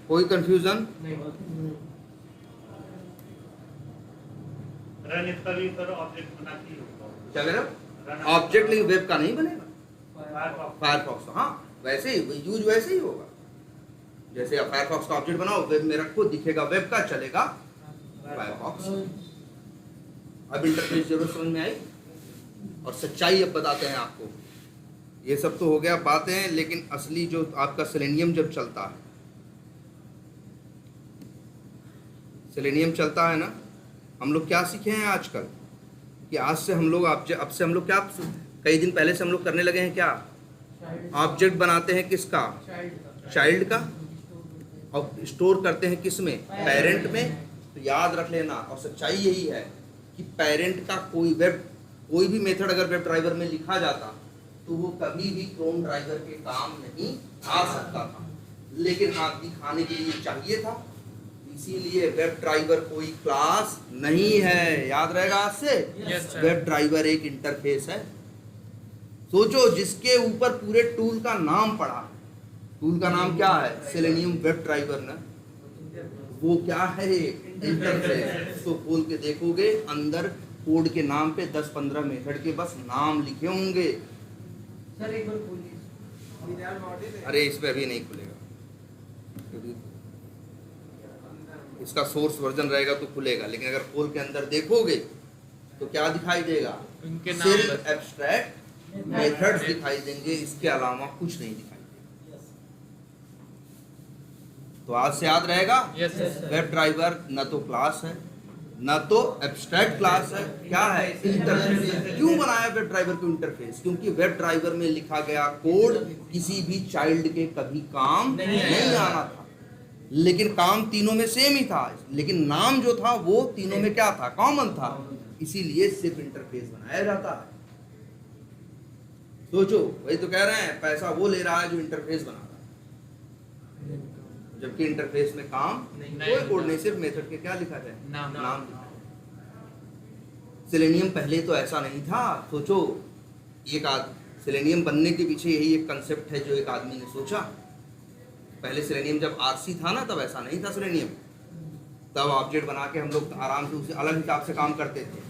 कोई कंफ्यूजन?
नहीं।
रन इसका भी करो, ऑब्जेक्ट बनाती हो।
क्या कह रहे हो? ऑब्जेक्ट लेकिन वेब का नहीं बनेगा।
फायरफॉक्स
फायरफॉक्स हाँ वैसे ही यूज वैसे ही होगा। जैसे आप फायरफॉक्स का ऑब्जेक्ट बनाओ, वेब में रखो, दिखेगा वेब का, चलेगा फायरफॉक्स। अब इंटरफेस जरूर समझ में आई। और सच्चाई अब बताते हैं आपको। ये सब तो हो गया बातें, लेकिन असली जो आपका सेलेनियम जब चलता है, सेलेनियम चलता है ना, हम लोग क्या सीखे हैं आजकल कि आज से हम लोग अब से हम लोग क्या, कई दिन पहले से हम लोग करने लगे हैं क्या? ऑब्जेक्ट बनाते हैं किसका? चाइल्ड का। और स्टोर करते हैं किस में? पेरेंट में। तो याद रख लेना। और सच्चाई यही है कि पेरेंट का कोई भी मेथड अगर वेब ड्राइवर में लिखा जाता तो वो कभी भी क्रोम ड्राइवर के काम नहीं आ सकता था, लेकिन हाँ दिखाने के लिए चाहिए था, इसीलिए वेब ड्राइवर कोई क्लास नहीं है। याद रहेगा आज से।
Yes, sir.
वेब ड्राइवर एक इंटरफेस है। सोचो जिसके ऊपर पूरे टूल का नाम पड़ा है, टूल का नाम क्या है? सेलेनियम वेब ड्राइवर ना, वो क्या है? इंटरफेस। तो खोल के देखोगे अंदर कोड के नाम पे 10-15 मेथड के बस नाम लिखे होंगे।
सर एक बार बोलिए।
अरे इस पे अभी नहीं खुलेगा, क्योंकि इसका सोर्स वर्जन रहेगा तो खुलेगा, लेकिन अगर खोल के अंदर देखोगे तो क्या दिखाई देगा?
उनके नाम
सिर्फ
बस।
एब्स्ट्रैक्ट मेथड्स दिखाई देंगे, इसके अलावा कुछ नहीं दिखाई देगा। तो आज से याद रहेगा,
Yes, sir.
वेब ड्राइवर न तो क्लास है न तो एब्स्ट्रैक्ट क्लास है, क्या है? इंटरफेस। क्यों बनाया वेब ड्राइवर को इंटरफेस? क्योंकि वेब ड्राइवर में लिखा गया कोड किसी भी चाइल्ड के कभी काम नहीं आना था, लेकिन काम तीनों में सेम ही था, लेकिन नाम जो था वो तीनों में क्या था? कॉमन था, इसीलिए सिर्फ इंटरफेस बनाया जाता है। सोचो, वही तो कह रहे हैं, पैसा वो ले रहा है जो इंटरफेस बना रहा है, जबकि इंटरफेस में काम कोई कोड नहीं, सिर्फ मेथड के क्या लिखा है?
नाम।
नाम लिखा है। सेलेनियम पहले तो ऐसा नहीं था। सोचो, सेलेनियम बनने के पीछे यही एक कंसेप्ट है जो एक आदमी ने सोचा। पहले सेलेनियम जब आरसी था ना, तब ऐसा नहीं था सेलेनियम, तब ऑब्जेक्ट बना के हम लोग आराम से उसे अलग हिसाब से काम करते थे,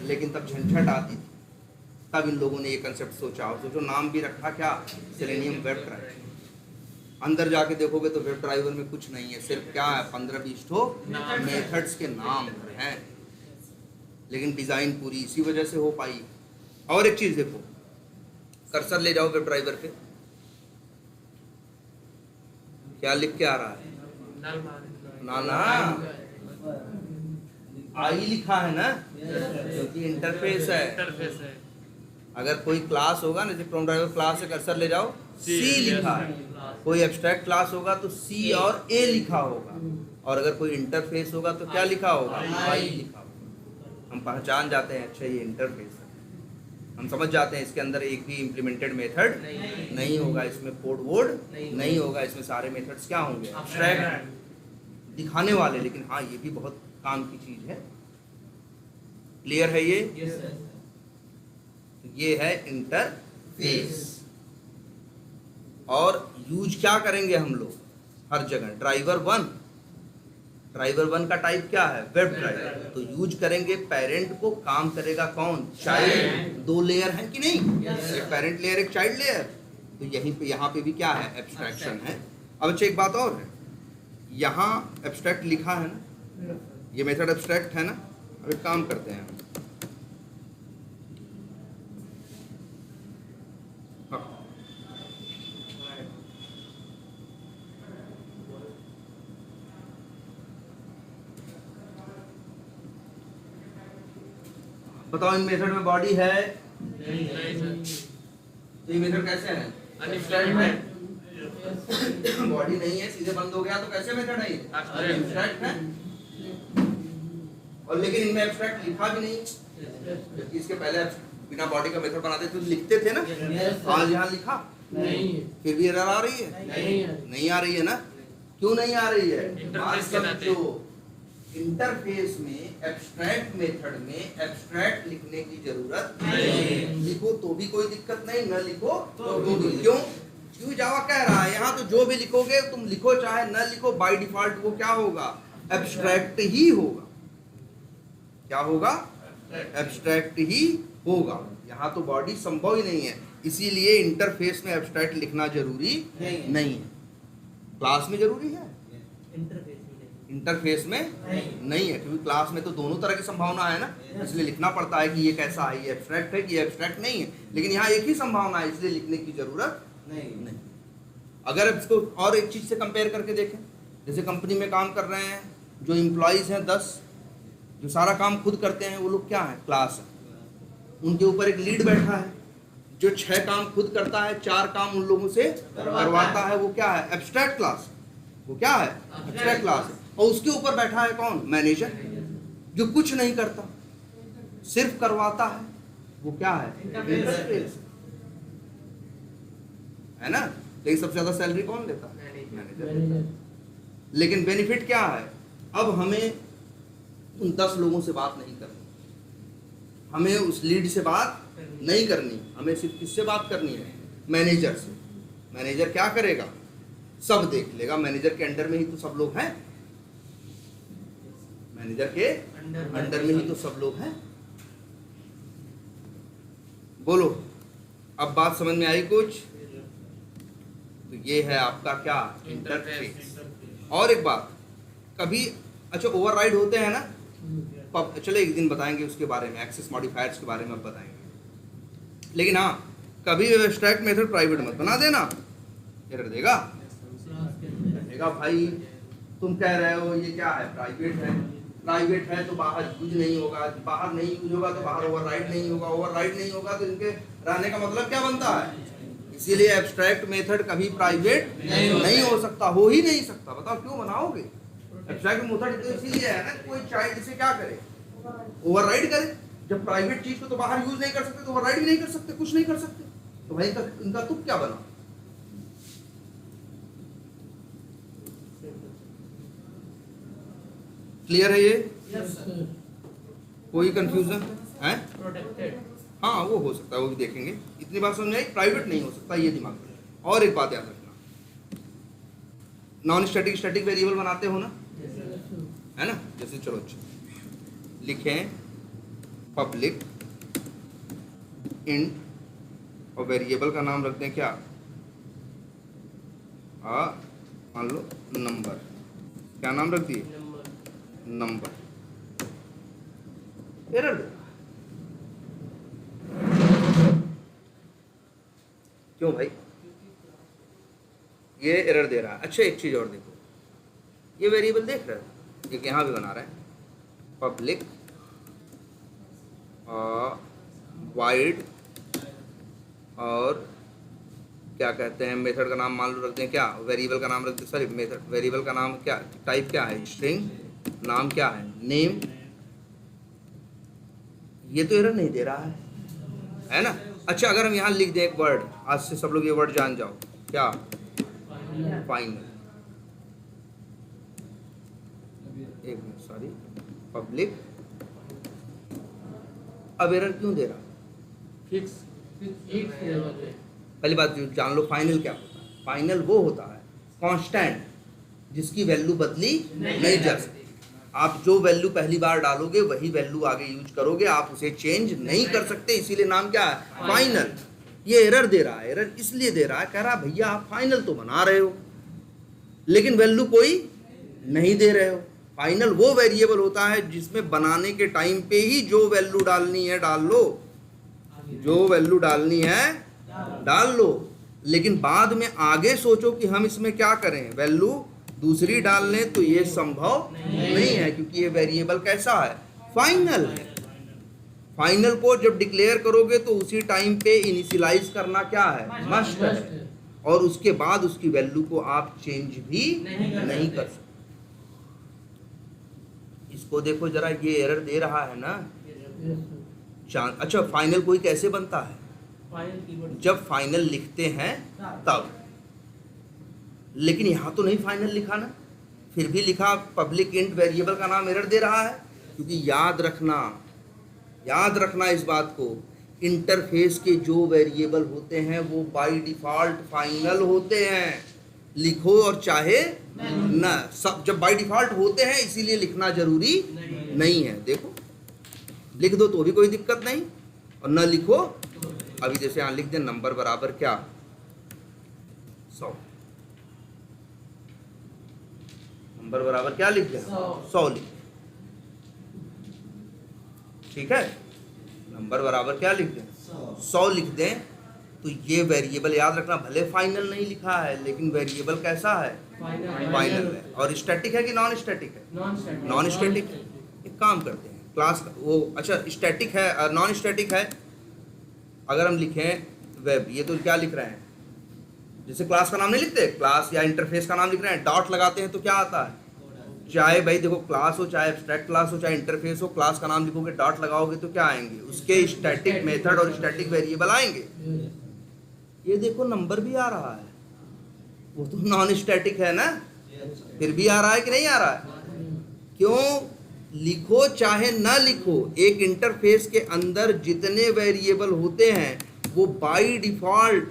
लेकिन तब झंझट आती थी, तब इन लोगों ने ये कंसेप्ट सोचा। और सोचो, नाम भी रखा क्या? Selenium web driver. अंदर जाके देखोगे तो वेब ड्राइवर में कुछ नहीं है, सिर्फ क्या है? 15-20 ठो मेथड्स के नाम हैं, लेकिन डिजाइन पूरी इसी वजह से हो पाई। और एक चीज देखो, कर्सर ले जाओ वेब ड्राइवर पे, क्या लिख के आ रहा है? ना आई लिखा है ना, क्योंकि इंटरफेस है।
इंटरफेस है।
अगर कोई क्लास होगा ना, जैसे क्रोम ड्राइवर क्लास से कर्सर ले जाओ, सी लिखा है। कोई एब्स्ट्रैक्ट क्लास होगा तो सी और ए लिखा होगा, और अगर कोई इंटरफेस होगा तो क्या लिखा होगा? आई लिखा होगा। हम पहचान जाते हैं, अच्छा ये इंटरफेस है, हम समझ जाते हैं इसके अंदर एक भी इम्प्लीमेंटेड मेथड नहीं होगा, इसमें कोड वोड नहीं होगा, इसमें सारे मेथड्स क्या होंगे? एब्स्ट्रैक्ट दिखाने वाले, लेकिन हाँ ये भी बहुत काम की चीज है। क्लियर है ये?
Yes sir.
ये है इंटरफेस। और यूज क्या करेंगे हम लोग? हर जगह ड्राइवर वन का टाइप क्या है? Web driver. तो यूज करेंगे पेरेंट को, काम करेगा कौन? चाइल्ड। दो लेयर है कि नहीं? एक पेरेंट लेयर, एक चाइल्ड लेयर। तो यहीं पे यहाँ पे भी क्या है? एब्स्ट्रैक्शन है। अब अच्छा एक बात और है, यहाँ एब्स्ट्रैक्ट लिखा है ना, ये मेथड एब्स्ट्रैक्ट है ना। अब एक काम करते हैं, बताओ इन मेथड में बॉडी है?
नहीं सर।
तो ये मेथड कैसे है?
अनएब्स्ट्रैक्ट है।
बॉडी नहीं है, सीधे बंद हो गया, तो कैसे मेथड है ये? एब्स्ट्रैक्ट है। और लेकिन इनमें एब्स्ट्रैक्ट लिखा भी नहीं, जबकि इसके पहले बिना बॉडी का मेथड बनाते थे तो लिखते थे ना। आज यहाँ लिखा
नहीं,
फिर भी एरर आ रही है? नहीं आ रही है ना। क्यों नहीं आ रही है?
इंटरफेस के नाते।
इंटरफेस में एब्स्ट्रैक्ट मेथड में एब्स्ट्रैक्ट लिखने की जरूरत
नहीं।
लिखो तो भी कोई दिक्कत नहीं, न लिखो तो भी। क्यों जावा कह रहा है यहाँ तो जो भी लिखोगे तुम लिखो चाहे न लिखो, बाय डिफॉल्ट वो क्या होगा? एब्स्ट्रैक्ट ही होगा। क्या होगा? एब्स्ट्रैक्ट ही होगा। यहाँ तो बॉडी संभव ही नहीं है, इसीलिए इंटरफेस में एब्स्ट्रैक्ट लिखना जरूरी नहीं है। क्लास में जरूरी है, इंटरफेस में नहीं है, क्योंकि क्लास में तो दोनों तरह की संभावना है ना, इसलिए लिखना पड़ता है कि ये कैसा है, ये एब्स्ट्रैक्ट है कि ये एब्स्ट्रैक्ट नहीं है। लेकिन यहाँ एक ही संभावना है, इसलिए लिखने की जरूरत नहीं। अगर इसको और एक चीज से कंपेयर करके देखें, जैसे कंपनी में काम कर रहे हैं, जो एम्प्लॉयज हैं 10, जो सारा काम खुद करते हैं, वो लोग क्या है? क्लास है। उनके ऊपर एक लीड बैठा है जो 6 काम खुद करता है, 4 काम उन लोगों से करवाता है, वो क्या है? Abstract class. वो क्या है? एब्स्ट्रैक्ट क्लास है। और उसके ऊपर बैठा है कौन? मैनेजर, जो कुछ नहीं करता, सिर्फ करवाता है वो क्या है?
Interface।
इंटरफेस है ना। लेकिन सबसे ज्यादा सैलरी कौन लेता है?
मैनेजर।
मैनेजर। लेकिन बेनिफिट क्या है? अब हमें उन 10 लोगों से बात नहीं करनी, हमें उस लीड से बात नहीं करनी, हमें सिर्फ किससे बात करनी है? मैनेजर से। मैनेजर क्या करेगा? सब देख लेगा। मैनेजर के अंडर में ही तो सब लोग हैं, मैनेजर के अंडर में ही तो सब लोग हैं। बोलो, अब बात समझ में आई कुछ? तो ये है आपका क्या? इंटरफेस। और एक बात, कभी अच्छा ओवरराइड होते हैं ना, चलो एक दिन बताएंगे उसके बारे में, एक्सेस मॉडिफायर्स के बारे में अब बताएंगे। लेकिन हाँ, कभी एब्स्ट्रैक्ट मेथड प्राइवेट मत बना देना, एरर देगा। कहेगा भाई तुम कह रहे हो ये क्या है? प्राइवेट है। प्राइवेट है तो बाहर यूज नहीं होगा, बाहर नहीं यूज होगा तो बाहर ओवरराइड नहीं होगा, ओवरराइड नहीं होगा तो इनके रहने का मतलब क्या बनता है? इसीलिए एब्स्ट्रैक्ट मेथड कभी प्राइवेट नहीं हो सकता, हो ही नहीं सकता। बताओ क्यों बनाओगे? एब्स्ट्रैक्ट मेथड तो इसीलिए है ना, कोई चाइल्ड इसे क्या करे? ओवरराइड करे। जब प्राइवेट चीज को तो बाहर यूज नहीं कर सकते तो ओवरराइड भी नहीं कर सकते, कुछ नहीं कर सकते, तो भाई इनका तुक क्या बना? क्लियर है ये? कोई कंफ्यूजन है?
प्रोटेक्टेड।
हाँ वो हो सकता है, वो भी देखेंगे। इतनी बात समझ आई, प्राइवेट नहीं हो सकता, ये दिमाग में। और एक बात याद रखना, नॉन स्टैटिक स्टैटिक वेरिएबल बनाते हो ना, है ना? जैसे चलो लिखें पब्लिक इंट और वेरिएबल का नाम रख दें क्या? मान लो नंबर। क्या नाम रख दिए? नंबर। एरर दे। क्यों भाई? ये एरर दे रहा है। अच्छा एक चीज और देखो, ये वेरिएबल देख रहे हो, एक यहाँ भी बना रहा है पब्लिक वाइड, और क्या कहते हैं मेथड का नाम मान लो रख दें क्या? वेरिएबल का नाम रख दें, सॉरी मेथड, वेरिएबल का नाम क्या, टाइप क्या है? स्ट्रिंग। नाम क्या है? नेम। ये तो एरर नहीं दे रहा है ना? अच्छा अगर हम यहाँ लिख दें एक वर्ड, आज से सब लोग ये वर्ड जान जाओ, क्या? फाइनल। एक मिनट, सॉरी, पब्लिक। अब एरर क्यों दे रहा?
फिक्स
पहली बात जो जान लो, फाइनल क्या होता है? फाइनल वो होता है कांस्टेंट, जिसकी वैल्यू बदली नहीं जा सकती। आप जो वैल्यू पहली बार डालोगे वही वैल्यू आगे यूज करोगे, आप उसे चेंज नहीं कर सकते, इसीलिए नाम क्या है? फाइनल। ये एरर दे रहा है। एरर इसलिए दे रहा है, कह रहा भैया आप फाइनल तो बना रहे हो लेकिन वैल्यू कोई नहीं दे रहे हो। फाइनल वो वेरिएबल होता है जिसमें बनाने के टाइम पे ही जो वैल्यू डालनी है डाल लो, जो वैल्यू डालनी है डाल लो, लेकिन बाद में आगे सोचो कि हम इसमें क्या करें, वैल्यू दूसरी डाल लें, तो ये संभव नहीं है, क्योंकि ये वेरिएबल कैसा है? फाइनल है। फाइनल को जब डिक्लेयर करोगे तो उसी टाइम पे इनिशियलाइज करना क्या है? मस्ट है। और उसके बाद उसकी वैल्यू को आप चेंज भी नहीं कर सकते। इसको देखो जरा, ये एरर दे रहा है ना। अच्छा फाइनल कोई कैसे बनता है? जब फाइनल लिखते हैं तब। लेकिन यहाँ तो नहीं फाइनल लिखा ना, फिर भी लिखा पब्लिक इंट, वेरिएबल का नाम एरर दे रहा है। क्योंकि याद रखना इस बात को, इंटरफेस के जो वेरिएबल होते हैं वो बाय डिफ़ॉल्ट फाइनल होते हैं, लिखो और चाहे ना, सब जब बाय डिफ़ॉल्ट होते हैं इसीलिए लिखना जरूरी नहीं है। देखो लिख दो तो भी कोई दिक्कत नहीं, और न लिखो, अभी जैसे यहाँ लिख दें नंबर बराबर क्या? 100। नंबर बराबर क्या लिख दें? 100 लिख। ठीक है, नंबर बराबर क्या लिख दें? 100 लिख दें। तो ये वेरिएबल याद रखना, भले फाइनल नहीं लिखा है लेकिन वेरिएबल कैसा है? फाइनल है। और स्टैटिक है कि नॉन स्टैटिक है? नॉन स्टैटिक है। एक काम करते हैं, क्लास वो अच्छा स्टैटिक है, नॉन स्टैटिक है। अगर हम लिखें वेब, ये तो क्या लिख रहे हैं? जैसे क्लास का नाम नहीं लिखते, क्लास या इंटरफेस का नाम लिख रहे हैं, डॉट लगाते हैं तो क्या आता है? चाहे भाई देखो क्लास हो, चाहे एब्स्ट्रैक्ट क्लास हो, चाहे इंटरफेस हो, क्लास का नाम लिखोगे, डॉट लगाओगे तो क्या आएंगे? उसके स्टैटिक मेथड और स्टैटिक वेरिएबल आएंगे। ये देखो नंबर भी आ रहा है, वो तो नॉन स्टैटिक है ना, फिर भी आ रहा है कि नहीं आ रहा है? क्यों? लिखो चाहे ना लिखो, एक इंटरफेस के अंदर जितने वेरिएबल होते हैं वो बाय डिफॉल्ट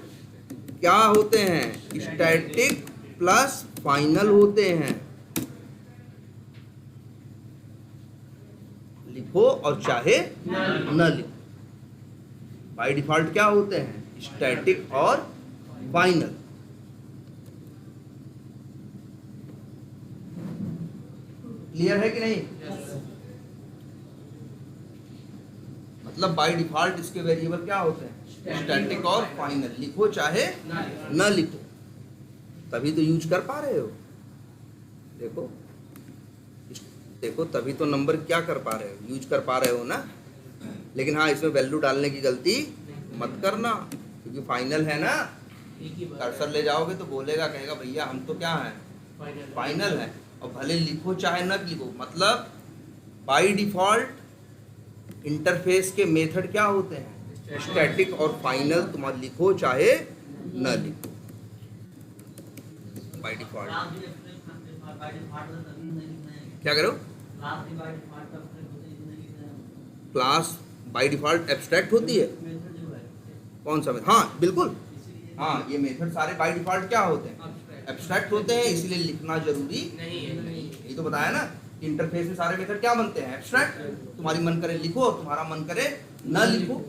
क्या होते हैं? स्टैटिक प्लस फाइनल होते हैं। लिखो और चाहे न लिखो, बाय डिफॉल्ट क्या होते हैं? स्टैटिक और फाइनल। क्लियर है कि नहीं? मतलब बाय डिफॉल्ट इसके वेरिएबल क्या होते हैं? स्टैटिक और फाइनल। लिखो चाहे न लिखो, तभी तो यूज कर पा रहे हो। देखो देखो, तभी तो नंबर क्या कर पा रहे हो? यूज कर पा रहे हो ना। लेकिन हाँ, इसमें वैल्यू डालने की गलती मत करना, क्योंकि फाइनल है ना।
एक ही बात
कर्सर ले जाओगे तो बोलेगा, कहेगा भैया हम तो क्या है?
फाइनल
फाइनल है। और भले लिखो चाहे न लिखो, मतलब बाय डिफॉल्ट इंटरफेस के मेथड क्या होते हैं? स्टैटिक और फाइनल। तुम लिखो चाहे न लिखो, बाय डिफॉल्ट। क्या करो? क्लास बाय डिफॉल्ट एब्स्ट्रैक्ट होती है। कौन सा? हाँ बिल्कुल, हाँ ये मेथड सारे बाय डिफॉल्ट क्या होते हैं? एब्स्ट्रैक्ट होते हैं, इसलिए लिखना जरूरी
नहीं है।
ये तो बताया ना, इंटरफेस में सारे मेथड क्या बनते हैं? एब्स्ट्रैक्ट। तुम्हारी मन करे लिखो, तुम्हारा मन करे न लिखो।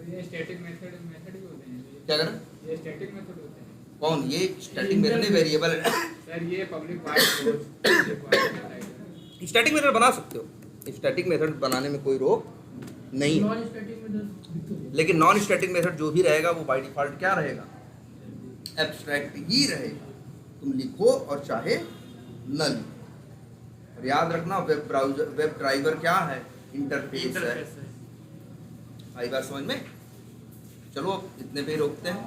ये स्टैटिक मेथड भी होते हैं।
क्या करें?
ये स्टैटिक मेथड होते हैं
कौन? ये स्टैटिक मेथड वेरिएबल है।
सर। ये पब्लिक वाइड
स्टैटिक मेथड बना सकते हो, स्टैटिक मेथड बनाने में कोई रोक नहीं है।
नॉन स्टैटिक मेथड
लेकिन नॉन स्टैटिक मेथड जो भी रहेगा वो बाय डिफॉल्ट क्या रहेगा? एब्स्ट्रैक्ट ही रहेगा। तुम लिखो और चाहे न लिखो। और याद रखना, वेब ब्राउजर, वेब ड्राइवर क्या है? इंटरफेस है। आई बात समझ में? चलो अब इतने पे ही रोकते हैं।